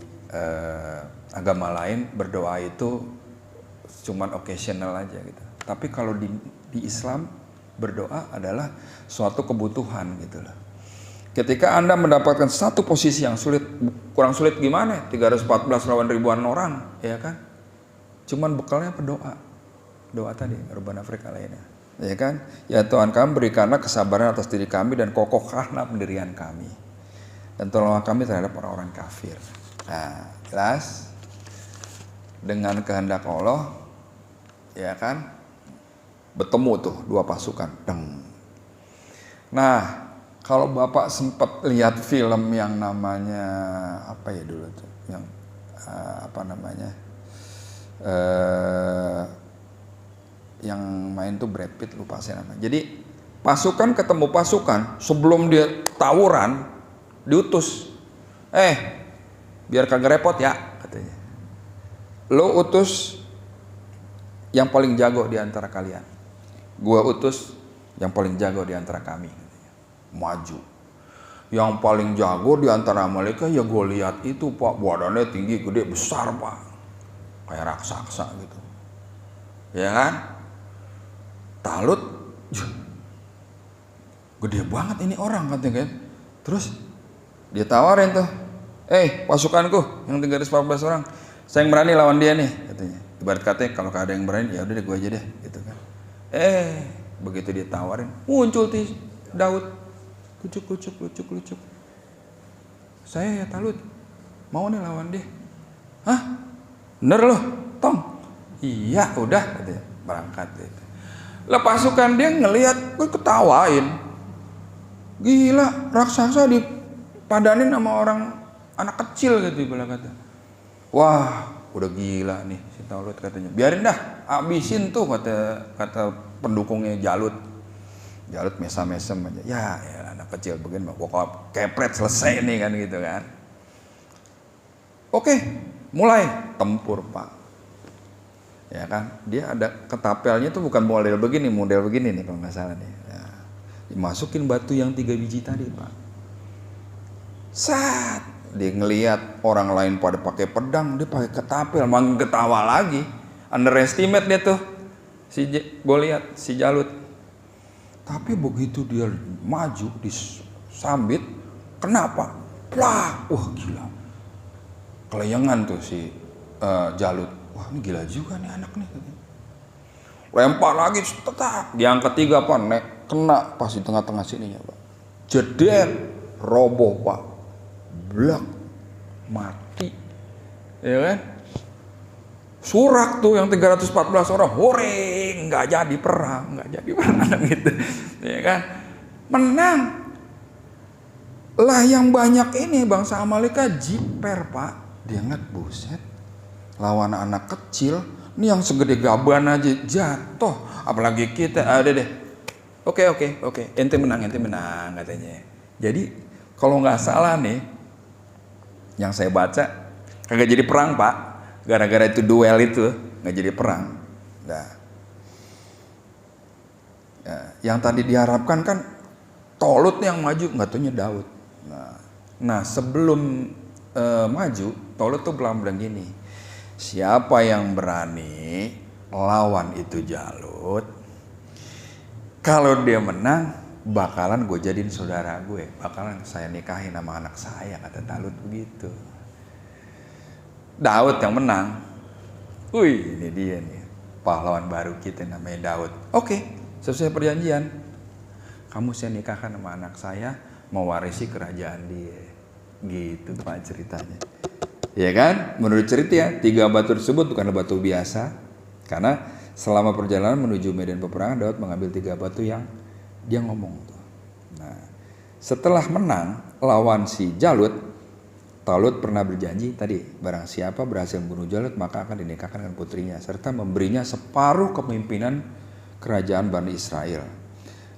agama lain berdoa itu cuman occasional aja gitu. Tapi kalau di Islam berdoa adalah suatu kebutuhan gitu loh. Ketika Anda mendapatkan satu posisi yang sulit, kurang sulit gimana? 314 lawan ribuan orang, ya kan? Cuman bekalnya berdoa. Doa tadi, Rabbana frik alaina. Ya kan? Ya Tuhan kami, berikanlah kesabaran atas diri kami dan kokohkanlah pendirian kami. Dan tolonglah kami terhadap orang-orang kafir. Nah, jelas dengan kehendak Allah, ya kan, bertemu tuh dua pasukan. Deng. Nah, kalau Bapak sempat lihat film yang namanya apa ya dulu tuh, yang apa namanya, yang main tuh Brad Pitt, lupa saya namanya. Jadi pasukan ketemu pasukan, sebelum dia tawuran diutus, biar kagak repot ya katanya, lo utus yang paling jago di antara kalian, gua utus yang paling jago di antara kami, katanya. Maju yang paling jago di antara mereka, ya gue lihat itu Pak, badannya tinggi, gede, besar Pak, kayak raksasa gitu, ya kan. Talut, gede banget ini orang katanya kan. Terus dia tawarin tuh, pasukanku yang 314 orang, saya yang berani lawan dia nih katanya. Ibarat katanya kalau ada yang berani, ya udah deh gue aja deh gitu kan. Begitu dia tawarin, muncul tuh Daud, lucuk. Saya ya Talut, mau nih lawan dia. Hah? Bener loh, Tong? Iya, udah katanya, berangkat gitu. Lah pasukan dia ngelihat, gue ketawain. Gila, raksasa dipadanin sama orang anak kecil gitu ibarat kata. Wah, udah gila nih si Talut katanya. Biarin dah, abisin tuh kata pendukungnya Jalut. Jalut mesem-mesem aja. Ya anak kecil begini mah pokok kepret selesai nih kan gitu kan. Oke, mulai tempur Pak. Ya kan, dia ada ketapelnya tuh bukan model begini nih kalau nggak salah nih. Ya, dimasukin batu yang 3 biji tadi Pak. Dia ngelihat orang lain pada pakai pedang, dia pakai ketapel, makin ketawa lagi. underestimate dia tuh si Goliat, si Jalut. Tapi begitu dia maju disambit, kenapa? Plak, wah gila. Kelayangan tuh si Jalut. Wah ini gila juga nih anak nih. Lempar lagi, tetap. Yang ketiga apa? Kena pas di tengah-tengah sininya Pak. Jeder, roboh Pak. Blak, mati. Ya kan? Surak tuh yang 314 orang, hore, nggak jadi perang gitu. Ya kan? Menang. Lah yang banyak ini bangsa Amaleka jiper Pak. Dia ingat buset. Lawan anak kecil, ini yang segede gaban aja jatuh. Apalagi kita, ada deh. Oke. Ente menang katanya. Jadi kalau nggak salah nih, yang saya baca kagak jadi perang Pak. Gara-gara itu duel itu nggak jadi perang. Nah, yang tadi diharapkan kan Tolut yang maju, nggak taunya Daud. Nah sebelum maju, Tolut tuh bilang gini, siapa yang berani lawan itu Jalut, kalau dia menang bakalan gue jadiin saudara gue, bakalan saya nikahin sama anak saya, kata Talut begitu. Daud yang menang. Wih, ini dia nih pahlawan baru kita namanya Daud. Oke, sesuai perjanjian, kamu saya nikahkan sama anak saya, mewarisi kerajaan dia. Gitu Pak ceritanya. Ya kan? Menurut cerita ya, 3 batu tersebut bukan batu biasa. Karena selama perjalanan menuju medan peperangan, Daud mengambil 3 batu yang dia ngomong tuh. Nah, setelah menang lawan si Jalut, Talut pernah berjanji tadi, barang siapa berhasil membunuh Jalut maka akan dinikahkan dengan putrinya, serta memberinya separuh kepemimpinan kerajaan Bani Israel.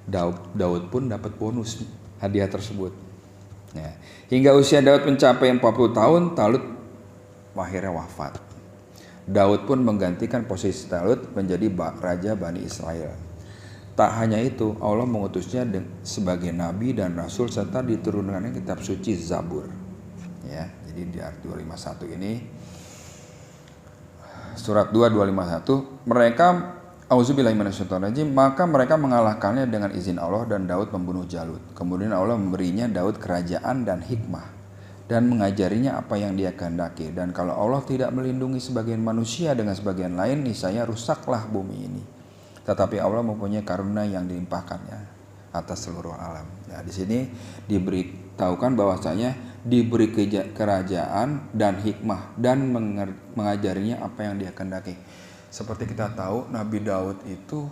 Daud pun dapat bonus hadiah tersebut. Ya. Hingga usia Daud mencapai 40 tahun, Talut akhirnya wafat. Daud pun menggantikan posisi Talut menjadi raja Bani Israel. Tak hanya itu, Allah mengutusnya sebagai nabi dan rasul serta diturunkannya kitab suci Zabur. Ya, jadi di ayat 251 ini, surat 251, mereka auzubillahi minasyaitonirrajim, maka mereka mengalahkannya dengan izin Allah dan Daud membunuh Jalut. Kemudian Allah memberinya Daud kerajaan dan hikmah dan mengajarinya apa yang dia kehendaki. Dan kalau Allah tidak melindungi sebagian manusia dengan sebagian lain, niscaya rusaklah bumi ini. Tetapi Allah mempunyai karunia yang dilimpahkannya atas seluruh alam. Nah, di sini diberitahukan bahwasanya diberi kerajaan dan hikmah dan mengajarinya apa yang dia kehendaki. Seperti kita tahu, Nabi Daud itu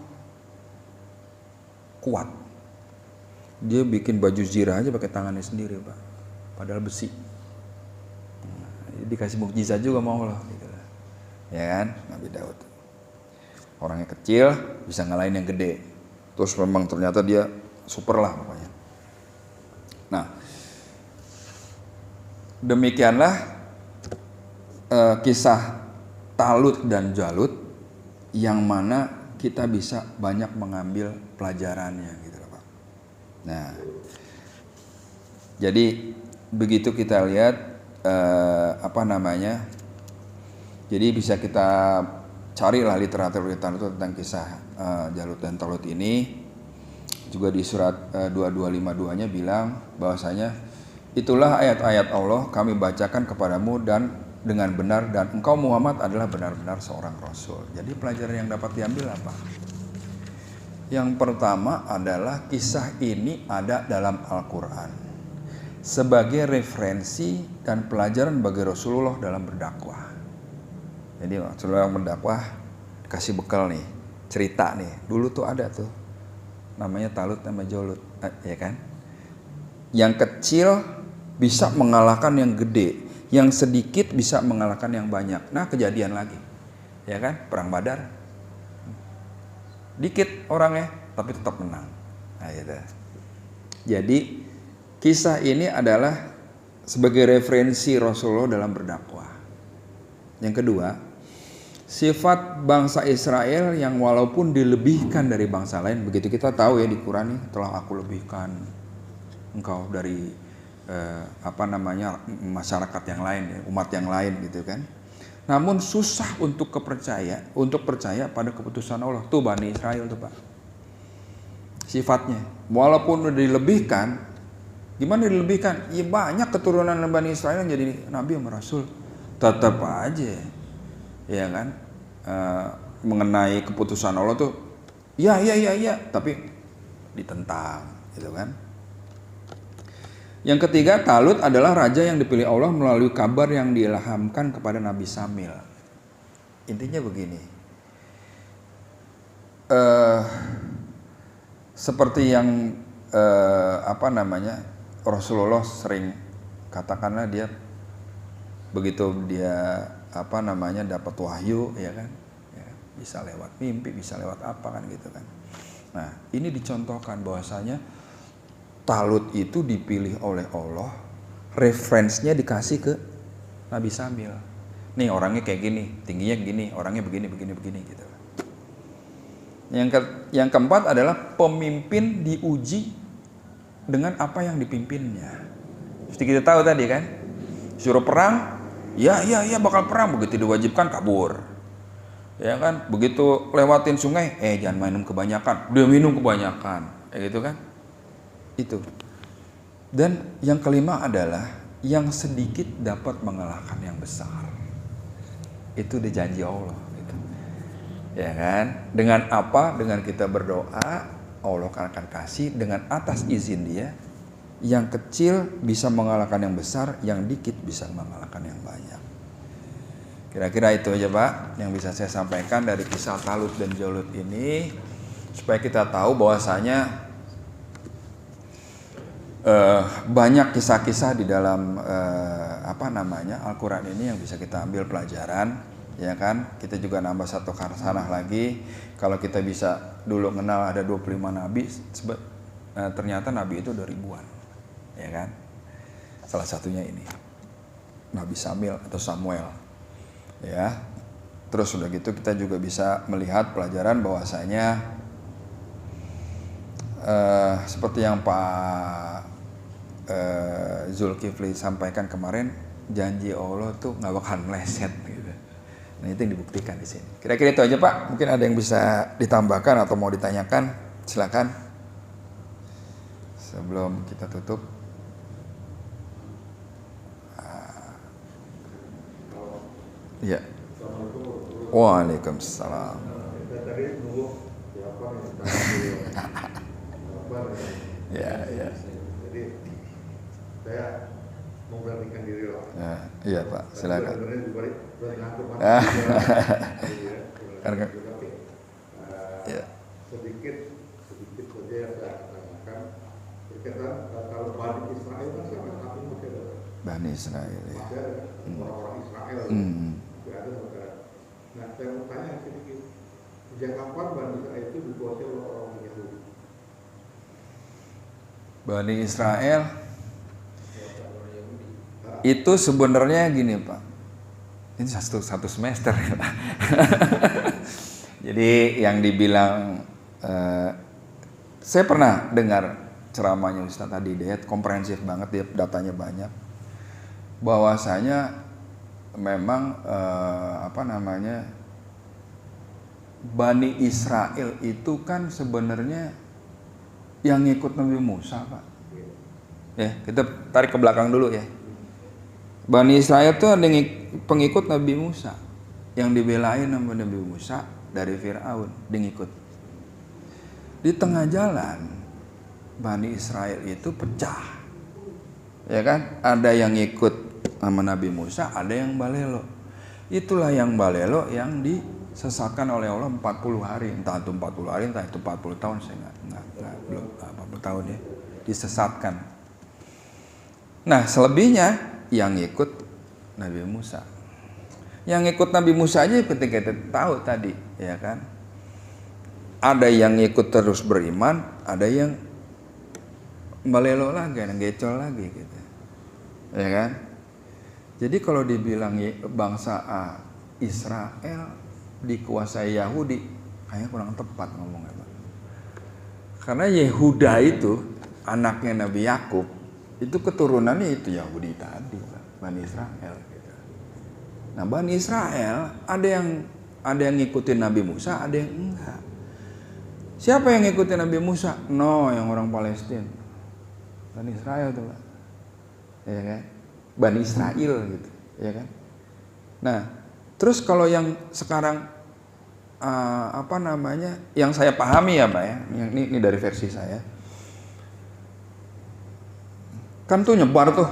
kuat. Dia bikin baju zirah aja pakai tangannya sendiri, Pak. Padahal besi. Dikasih mukjizat juga mau Allah gitu. Ya kan, Nabi Daud. Orangnya kecil, bisa ngalahin yang gede. Terus memang ternyata dia super lah pokoknya. Nah, demikianlah kisah Talut dan Jalut, yang mana kita bisa banyak mengambil pelajarannya gitu loh Pak. Nah, jadi begitu kita lihat jadi bisa kita carilah literatur tentang kisah Jalut dan Talut ini. Juga di surat 2252-nya bilang bahwasanya itulah ayat-ayat Allah kami bacakan kepadamu dan dengan benar, dan engkau Muhammad adalah benar-benar seorang rasul. Jadi pelajaran yang dapat diambil apa? Yang pertama adalah kisah ini ada dalam Al-Quran sebagai referensi dan pelajaran bagi Rasulullah dalam berdakwah. Jadi Rasulullah yang berdakwah kasih bekal nih, cerita nih. Dulu tuh ada tuh namanya Talut sama Jalut, ya kan? Yang kecil bisa mengalahkan yang gede, yang sedikit bisa mengalahkan yang banyak. Nah, kejadian lagi, ya kan? Perang Badar, dikit orangnya, tapi tetap menang. Nah, gitu. Jadi kisah ini adalah sebagai referensi Rasulullah dalam berdakwah. Yang kedua, sifat bangsa Israel yang walaupun dilebihkan dari bangsa lain, begitu kita tahu ya di Quran ini, telah aku lebihkan engkau dari masyarakat yang lain, umat yang lain gitu kan. namun susah untuk percaya pada keputusan Allah. Tuh Bani Israel tuh Pak. Sifatnya, walaupun udah dilebihkan, gimana dilebihkan? Ya banyak keturunan Bani Israel yang jadi nabi sama rasul, tetap aja, ya kan? Mengenai keputusan Allah tuh, ya, tapi ditentang, gitu kan? Yang ketiga, Talut adalah raja yang dipilih Allah melalui kabar yang diilhamkan kepada Nabi Samil. Intinya begini, seperti yang Rasulullah sering katakanlah, dia begitu dia dapat wahyu, ya kan, ya, bisa lewat mimpi, bisa lewat apa kan gitu kan. Nah ini dicontohkan bahwasanya Talut itu dipilih oleh Allah, referensinya dikasih ke Nabi Samil. Nih orangnya kayak gini, tingginya gini, orangnya begini gitu. Yang keempat adalah pemimpin diuji dengan apa yang dipimpinnya. Seperti kita tahu tadi kan, suruh perang, ya bakal perang, begitu diwajibkan kabur. Ya kan, begitu lewatin sungai, jangan minum kebanyakan, dia minum kebanyakan, gitu kan. Itu. Dan yang kelima adalah yang sedikit dapat mengalahkan yang besar. Itu udah janji Allah gitu. Ya kan? Dengan apa? Dengan kita berdoa, Allah akan kasih dengan atas izin Dia. Yang kecil bisa mengalahkan yang besar, yang dikit bisa mengalahkan yang banyak. Kira-kira itu aja Pak yang bisa saya sampaikan dari kisah Talut dan Jalut ini, supaya kita tahu bahwasanya banyak kisah-kisah di dalam Al-Quran ini yang bisa kita ambil pelajaran, ya kan. Kita juga nambah satu khasanah lagi. Kalau kita bisa dulu kenal ada 25 nabi, ternyata nabi itu 2000-an, ya kan. Salah satunya ini Nabi Samil atau Samuel, ya. Terus udah gitu kita juga bisa melihat pelajaran bahwasanya seperti yang Pak Zulkifli sampaikan kemarin, janji Allah tuh nggak bakal meleset gitu. Nah itu yang dibuktikan di sini. Kira-kira itu aja Pak. Mungkin ada yang bisa ditambahkan atau mau ditanyakan, silakan. Sebelum kita tutup. Ya. Waalaikumsalam. Ya. Jadi saya memberanikan diri lah. Iya Pak, silakan. Karena sedikit saja yang saya tanyakan berkaitan kalau Bani Israel kan sampai saat ini masih ada. Bani Israel. Masih ada orang-orang Israel. Masih ada saudara. Nah saya mau tanya sedikit, sejak kapan Bani Israel itu dikuasai oleh orang Yahudi? Bani Israel itu sebenarnya gini Pak, ini satu semester ya Pak. Jadi yang dibilang, saya pernah dengar ceramahnya Ustadz Adi Hidayat, komprehensif banget, dia datanya banyak, bahwasanya memang Bani Israel itu kan sebenarnya yang ngikut Nabi Musa Pak. Ya, kita tarik ke belakang dulu ya. Bani Israel itu ada pengikut Nabi Musa, yang dibelain sama Nabi Musa dari Fir'aun, dia ngikut. Di tengah jalan Bani Israel itu pecah, ya kan? Ada yang ngikut sama Nabi Musa, ada yang balelo. Itulah yang balelo yang disesatkan oleh Allah 40 hari, entah itu 40 hari, entah itu 40 tahun, saya belum 40 tahun ya, disesatkan. Nah selebihnya yang ikut Nabi Musa. Yang ikut Nabi Musa aja ketika kita tahu tadi, ya kan? Ada yang ikut terus beriman, ada yang balelo lagi, yang gecol lagi gitu. Ya kan? Jadi kalau dibilang bangsa A Israel dikuasai Yahudi, kayaknya kurang tepat ngomongnya Pak. Karena Yehuda itu anaknya Nabi Yakub, itu keturunannya itu Yahudi tadi, Bani Israel gitu. Nah, Bani Israel ada yang ngikutin Nabi Musa, ada yang enggak. Siapa yang ngikutin Nabi Musa? No, yang orang Palestina. Bani Israel tuh, Pak. Ya kan? Bani Israel gitu, ya kan? Nah, terus kalau yang sekarang yang saya pahami ya, Pak ya, yang ini dari versi saya, kan tuh nyebar tuh,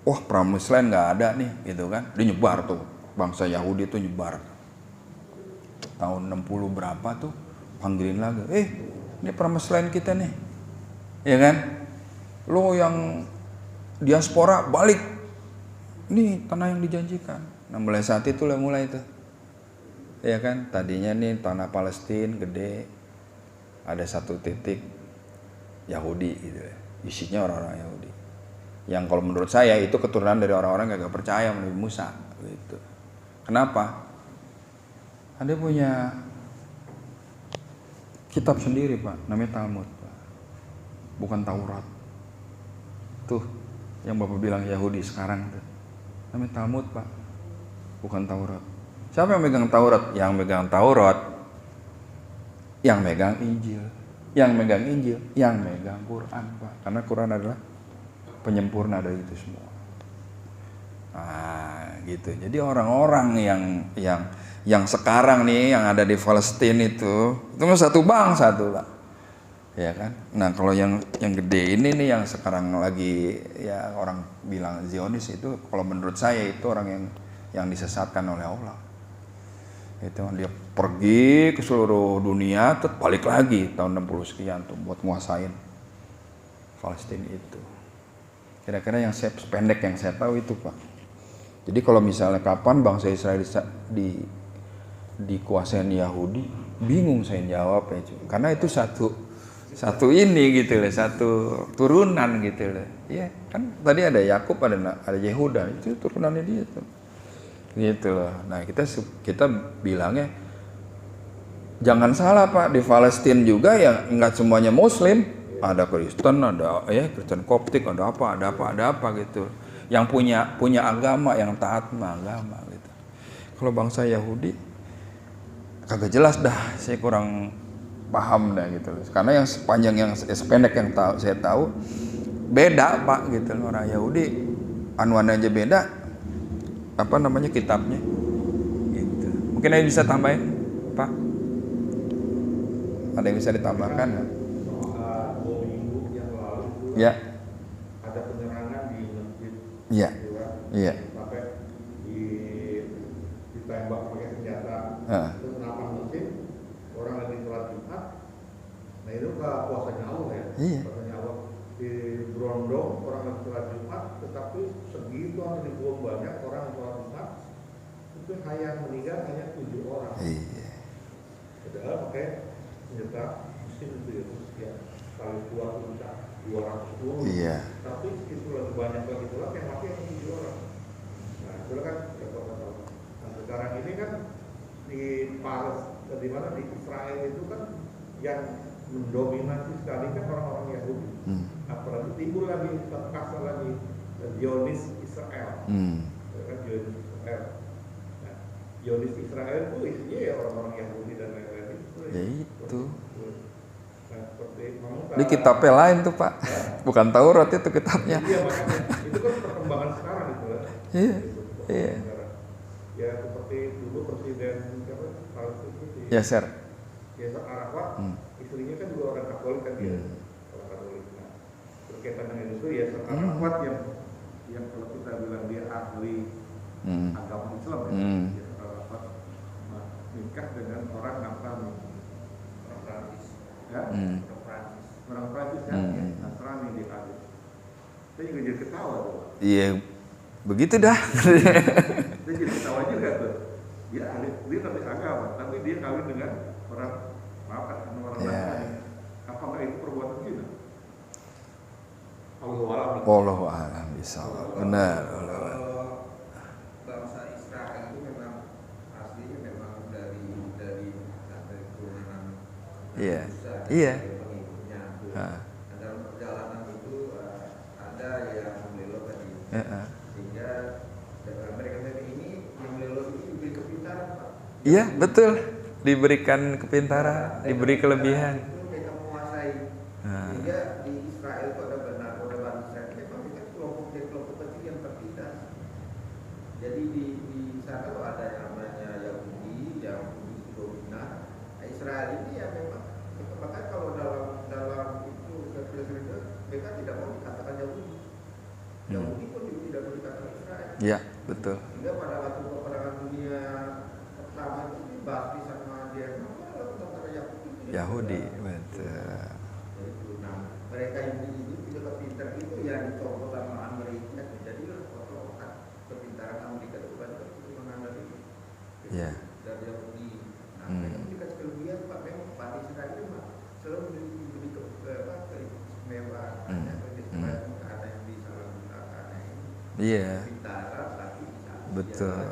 wah Promised Land nggak ada nih, gitu kan? Dia nyebar tuh, bangsa Yahudi tuh nyebar. Tahun 60 berapa tuh, panggilin lagi, ini Promised Land kita nih, ya kan? Lo yang diaspora balik, ini tanah yang dijanjikan. Nah mulai saat itu mulai itu. Ya kan, tadinya nih tanah Palestina gede, ada satu titik Yahudi gitu ya, isinya orang-orang Yahudi. Yang kalau menurut saya itu keturunan dari orang-orang yang gak percaya Nabi Musa gitu. Kenapa? Ada punya kitab sendiri, Pak, namanya Talmud, Pak. Bukan Taurat. Tuh, yang Bapak bilang Yahudi sekarang tuh. Namanya Talmud, Pak. Bukan Taurat. Siapa yang megang Taurat? Yang megang Taurat, yang megang Injil. Yang megang Injil, yang megang Quran, Pak. Karena Quran adalah penyempurna dari itu semua. Nah, gitu. Jadi orang-orang yang sekarang nih yang ada di Palestina itu satu bangsa tuh, Pak. Ya kan? Nah, kalau yang gede ini nih yang sekarang lagi ya orang bilang Zionis itu, kalau menurut saya itu orang yang disesatkan oleh Allah. Itu dia pergi ke seluruh dunia, terus balik lagi tahun 60 sekian tuh buat nguasain Palestina itu. Kira-kira yang sependek yang saya tahu itu, Pak. Jadi kalau misalnya kapan bangsa Israel dikuasain Yahudi, bingung saya jawab ya, karena itu satu ini gitu loh, satu turunan gitu loh. Iya, kan tadi ada Yakub, ada Yehuda, itu turunannya dia tuh. Gitu loh. Nah, kita bilangnya jangan salah, Pak, di Palestina juga ya enggak semuanya muslim, ada Kristen, ada Kristen Koptik, ada apa gitu. Yang punya agama, yang taat sama agama gitu. Kalau bangsa Yahudi kagak jelas dah, saya kurang paham dah gitu loh. Karena yang sepanjang sependek yang saya tahu beda, Pak, gitu loh. Orang Yahudi anuan aja beda, kitabnya gitu. Mungkin ada yang bisa tambahin, Pak? Ada yang bisa ditambahkan? 2 minggu yang lalu Ya. ada penyerangan di masjid. Iya. Iya. Sampai ditembak pakai senjata. Itu kenapa masjid? Orang lagi sholat Jumat. Nah itu puasanya Allah ya. Iya. Puasanya Allah di Brondong orang lagi sholat Jumat, tetapi segitu ribuan banyak orang yang sholat Jumat, itu yang meninggal hanya 7 orang. Iya. Padahal pakai senjata mesin itu ya, kali kuat itu bisa 210. Iya. Tapi itu lebih banyak lagi pula yang mati hanya 7 orang. Nah itu kan ya tahu. Nah sekarang ini kan di di Israel itu kan yang mendominasi sekali kan orang-orang Yahudi. Apalagi timbul lagi kasar lagi Zionis Israel. Kan Zionis Israel. Nah, Zionis Israel itu isinya ya orang-orang Yahudi dan lain-lain itu. Ya itu. Nah, seperti di kitabnya lain tuh, Pak. Bukan Taurat itu kitabnya. Iya, makanya itu kan perkembangan sekarang itu lah. Iya. Iya. Ya seperti dulu presiden Palestina itu. Yasser Arafat, istrinya kan juga orang Katolik kan dia. Orang Katolik. Nah, berkaitan dengan itu Yasser Arafat yang kalau kita bilang dia ahli agama Islam ya. Yasser Arafat nikah dengan orang Nasrani. Orang Prancis. Ya? Orang Prancis kan, Nasrani dia ahli. Saya juga jadi ketawa tuh. Iya, begitu dah. Saya jadi ketawa juga tuh. Dia ahli, dia tapi agama, tapi dia kawin dengan orang Nasrani. Apakah itu perbuatan zina? Wallahu a'lam bishawab. Benar. Bangsa Israel itu memang aslinya memang dari turunan Iya. Musa, Iya. pengikutnya. Dalam perjalanan itu ada yang membelok tadi, sehingga mereka Iya, betul. Diberikan kepintaran, diberi kelebihan. Itu mereka menguasai. Sehingga di Israel itu ada benar, ada Bani Israel. Memang mereka kelompok kecil yang tertindas. Jadi di sana tuh ada yang namanya Yahudi, yang dominan. Nah, Israel ini ya memang, bahkan kalau dalam itu mereka tidak mau dikatakan Yahudi. Yahudi pun juga tidak mau dikatakan Israel. Iya, betul. Sehingga pada waktu peperangan dunia pertama itu dibahas sama Jerman, tentara Yahudi, betul. Nah, mereka ini juga pintar itu yang dicontoh sama Amerika. Jadilah otak kepintaran Amerika itu banyak itu mengambil itu. Iya. Dari Yahudi. Nah, mereka dikasih kelebihan Pak, memang Pak Israel itu selalu diberi keistimewaan. Ada yang disalahgunakan. Iya. Pintaran tapi Betul.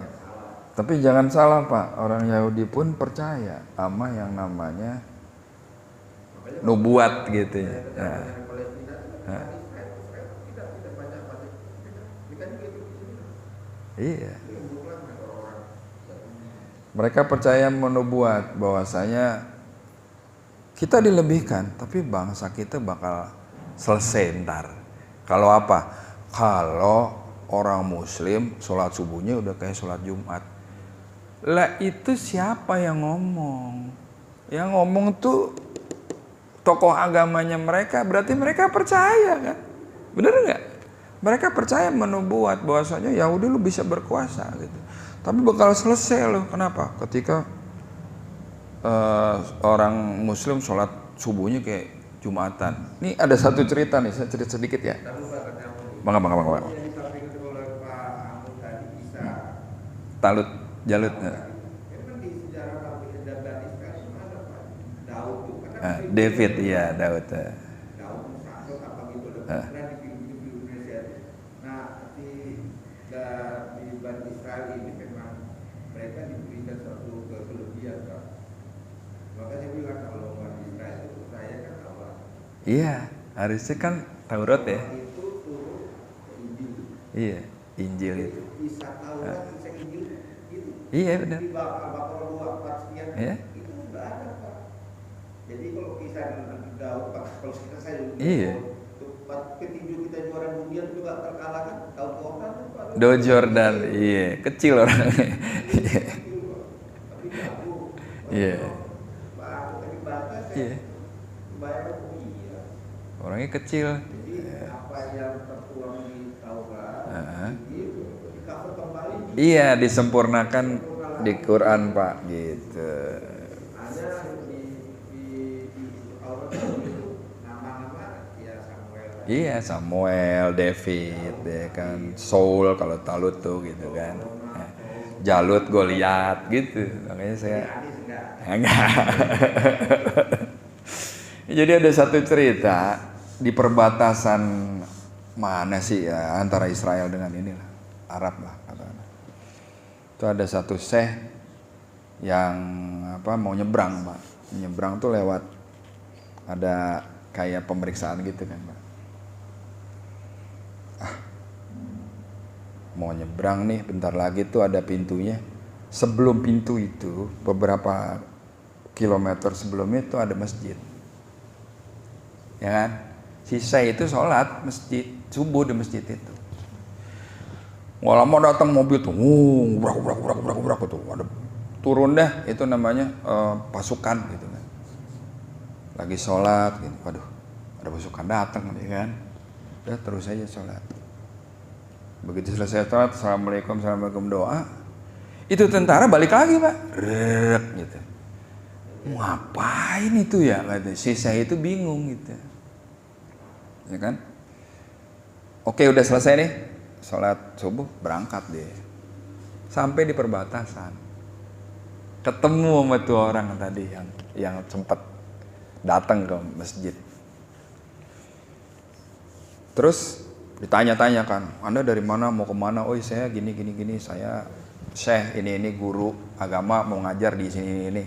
Tapi jangan salah Pak, orang Yahudi pun percaya sama yang namanya nubuat gitu ya. Iya. Mereka percaya menubuat bahwasanya kita dilebihkan, tapi bangsa kita bakal selesai ntar. Kalau apa? Kalau orang Muslim sholat subuhnya udah kayak sholat Jumat. Lah itu siapa yang ngomong? Yang ngomong tuh tokoh agamanya mereka, berarti mereka percaya kan? Bener nggak? Mereka percaya menubuat bahwasanya Yahudi lu bisa berkuasa gitu. Tapi bakal selesai loh. Kenapa? Ketika orang Muslim sholat subuhnya kayak Jumatan. Nih ada satu cerita nih, saya cerita sedikit ya. Bangga. Talut, Jalut. David, iya Daud. Nah, di Bani Israel ini memang mereka diberikan suatu kelebihan, Pak. Maka saya bilang kalau Bani Israel itu saya kan Allah. Iya, harusnya kan Taurat ya. Itu turun ke Injil. Iya, Injil itu. Bisa Taurat, bisa Injil gitu. Iya benar. Di Bakal 2:4 sekian Iya. itu sudah ada, Pak. Jadi kalau kisah Daud, Pak, kalau kita saya Iya. petinju kita juara dunia juga terkalahkan Daud Jordan, Pak. Daud Jordan, iya, kecil orangnya. Tapi jago. Iya. Pak, tapi bahasa saya Iya. bayar iya. Orangnya kecil. Jadi apa yang tertuang di Taurat itu di-cover kembali. Iya, disempurnakan di Quran, Pak, gitu. Ada di Taurat itu nama-nama ya Samuel. Iya, Samuel, David, ya kan, Saul kalau Talut tuh gitu kan. Jalut, Goliat gitu. Makanya saya enggak. Jadi ada satu cerita di perbatasan mana sih ya antara Israel dengan inilah Arab lah katanya. Itu ada satu syekh yang mau nyebrang, Pak. Nyebrang tuh lewat ada kayak pemeriksaan gitu kan, Pak. Mau nyebrang nih, bentar lagi tuh ada pintunya. Sebelum pintu itu, beberapa kilometer sebelumnya itu ada masjid. Ya kan? Si Syekh itu sholat masjid subuh di masjid itu. Nggak lama datang mobil tuh, ubrak tuh, ada turun dah, itu namanya pasukan gitu kan. Lagi sholat, gitu. Waduh, ada pasukan datang, ya kan? Udah terus aja sholat. Begitu selesai sholat, assalamualaikum doa, itu tentara balik lagi, Pak, rek gitu. Ngapain itu ya? Si saya itu bingung gitu, ya kan? Oke, udah selesai nih, sholat subuh, berangkat deh. Sampai di perbatasan, ketemu sama tuh orang tadi yang sempat datang ke masjid. Terus ditanya-tanya kan, Anda dari mana, mau kemana? Oh saya gini, saya Syekh ini guru agama mau ngajar di sini ini.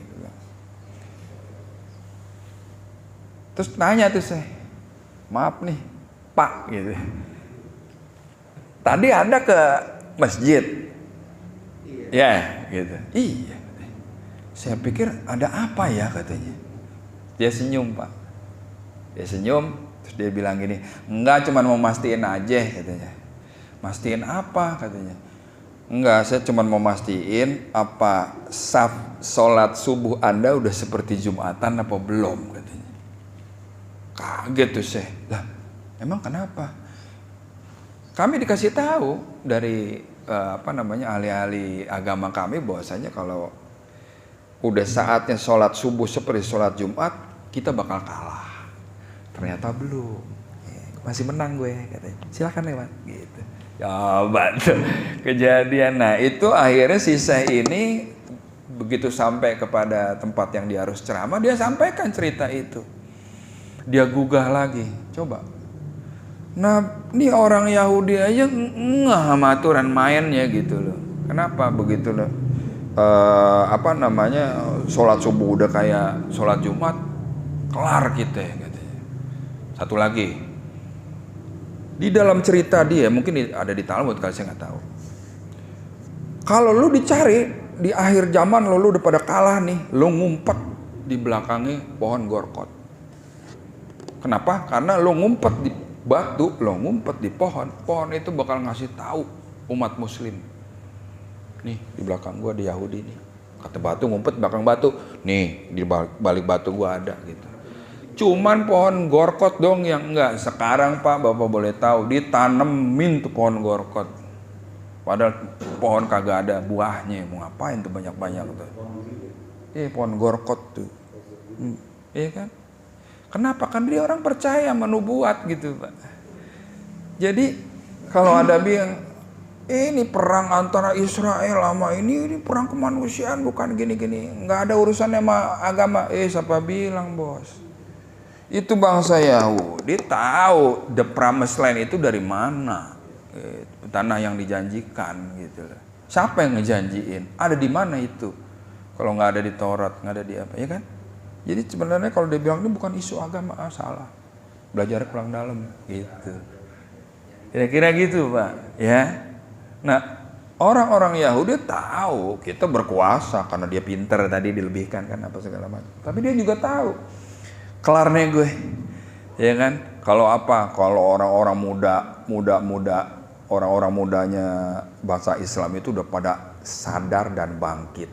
Terus tanya tuh Syekh, maaf nih Pak gitu, tadi Anda ke masjid? Ya gitu. Iya. Saya pikir ada apa ya katanya. Dia senyum Pak. Dia senyum, terus dia bilang gini, enggak, cuma mau mastiin aja katanya. Mastiin apa katanya? Enggak, saya cuma mau mastiin apa saf sholat subuh Anda udah seperti Jumatan apa belum katanya. Kaget tuh saya. Lah, emang kenapa? Kami dikasih tahu dari ahli-ahli agama kami bahwasanya kalau udah saatnya sholat subuh seperti sholat Jumat, kita bakal kalah. Ternyata belum. Masih menang gue katanya. Silakan lewat gitu. Coba tuh kejadian. Nah itu akhirnya si Syekh ini begitu sampai kepada tempat yang dia harus ceramah, dia sampaikan cerita itu. Dia gugah lagi. Coba. Nah ini orang Yahudi aja nggak sama aturan mainnya gitu loh. Kenapa begitu loh? Sholat subuh udah kayak sholat Jumat, kelar kita katanya. Satu lagi, di dalam cerita dia, mungkin ada di Talmud kalau saya nggak tahu. Kalau lu dicari di akhir zaman lu udah pada kalah nih, lu ngumpet di belakangnya pohon gorkot. Kenapa? Karena lu ngumpet di batu, lu ngumpet di pohon. Pohon itu bakal ngasih tahu umat muslim. Nih di belakang gua ada Yahudi nih. Kata batu ngumpet belakang batu. Nih di balik batu gua ada gitu. Cuman pohon gorkot dong yang enggak. Sekarang Pak Bapak boleh tahu ditanemin tuh pohon gorkot. Padahal pohon kagak ada buahnya. Mau ngapain tuh banyak-banyak tuh. Pohon gorkot tuh. Iya kan? Kenapa? Kan dia orang percaya menubuat gitu Pak. Jadi kalau ada bilang ini perang antara Israel sama ini perang kemanusiaan bukan gini-gini. Nggak ada urusannya sama agama. Siapa bilang bos? Itu bangsa Yahudi tahu the promised land itu dari mana. Tanah yang dijanjikan gitu loh. Siapa yang ngejanjiin? Ada di mana itu? Kalau nggak ada di Taurat, nggak ada di apa, ya kan? Jadi sebenarnya kalau dia bilang ini bukan isu agama, salah. Belajar kurang dalam gitu. Kira-kira gitu Pak, ya. Nah, orang-orang Yahudi tahu kita berkuasa karena dia pinter tadi dilebihkan kan apa segala macam. Tapi dia juga tahu kelarnya gue, ya kan? Kalau orang-orang orang-orang mudanya bangsa Islam itu udah pada sadar dan bangkit.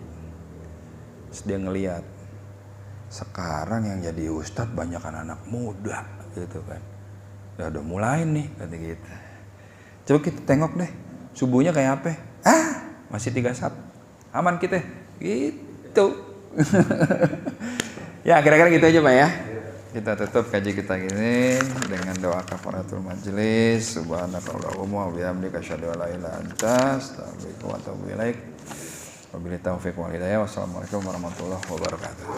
Terus dia ngelihat sekarang yang jadi ustadz banyak anak muda gitu kan. Udah mulai nih kata gitu. Coba kita tengok deh. Subuhnya kayak apa? Masih 3 sab. Aman kita. Gitu. Ya, kira-kira gitu aja Pak ya. Kita tutup kaji kita gini dengan doa kafaratul majelis. Subhanakallahumma wa bihamdika asyhadu an la ilaha illa anta astaghfiruka wa atubu ilaik. Wabillahi taufiq wal hidayah. Wassalamualaikum warahmatullahi wabarakatuh.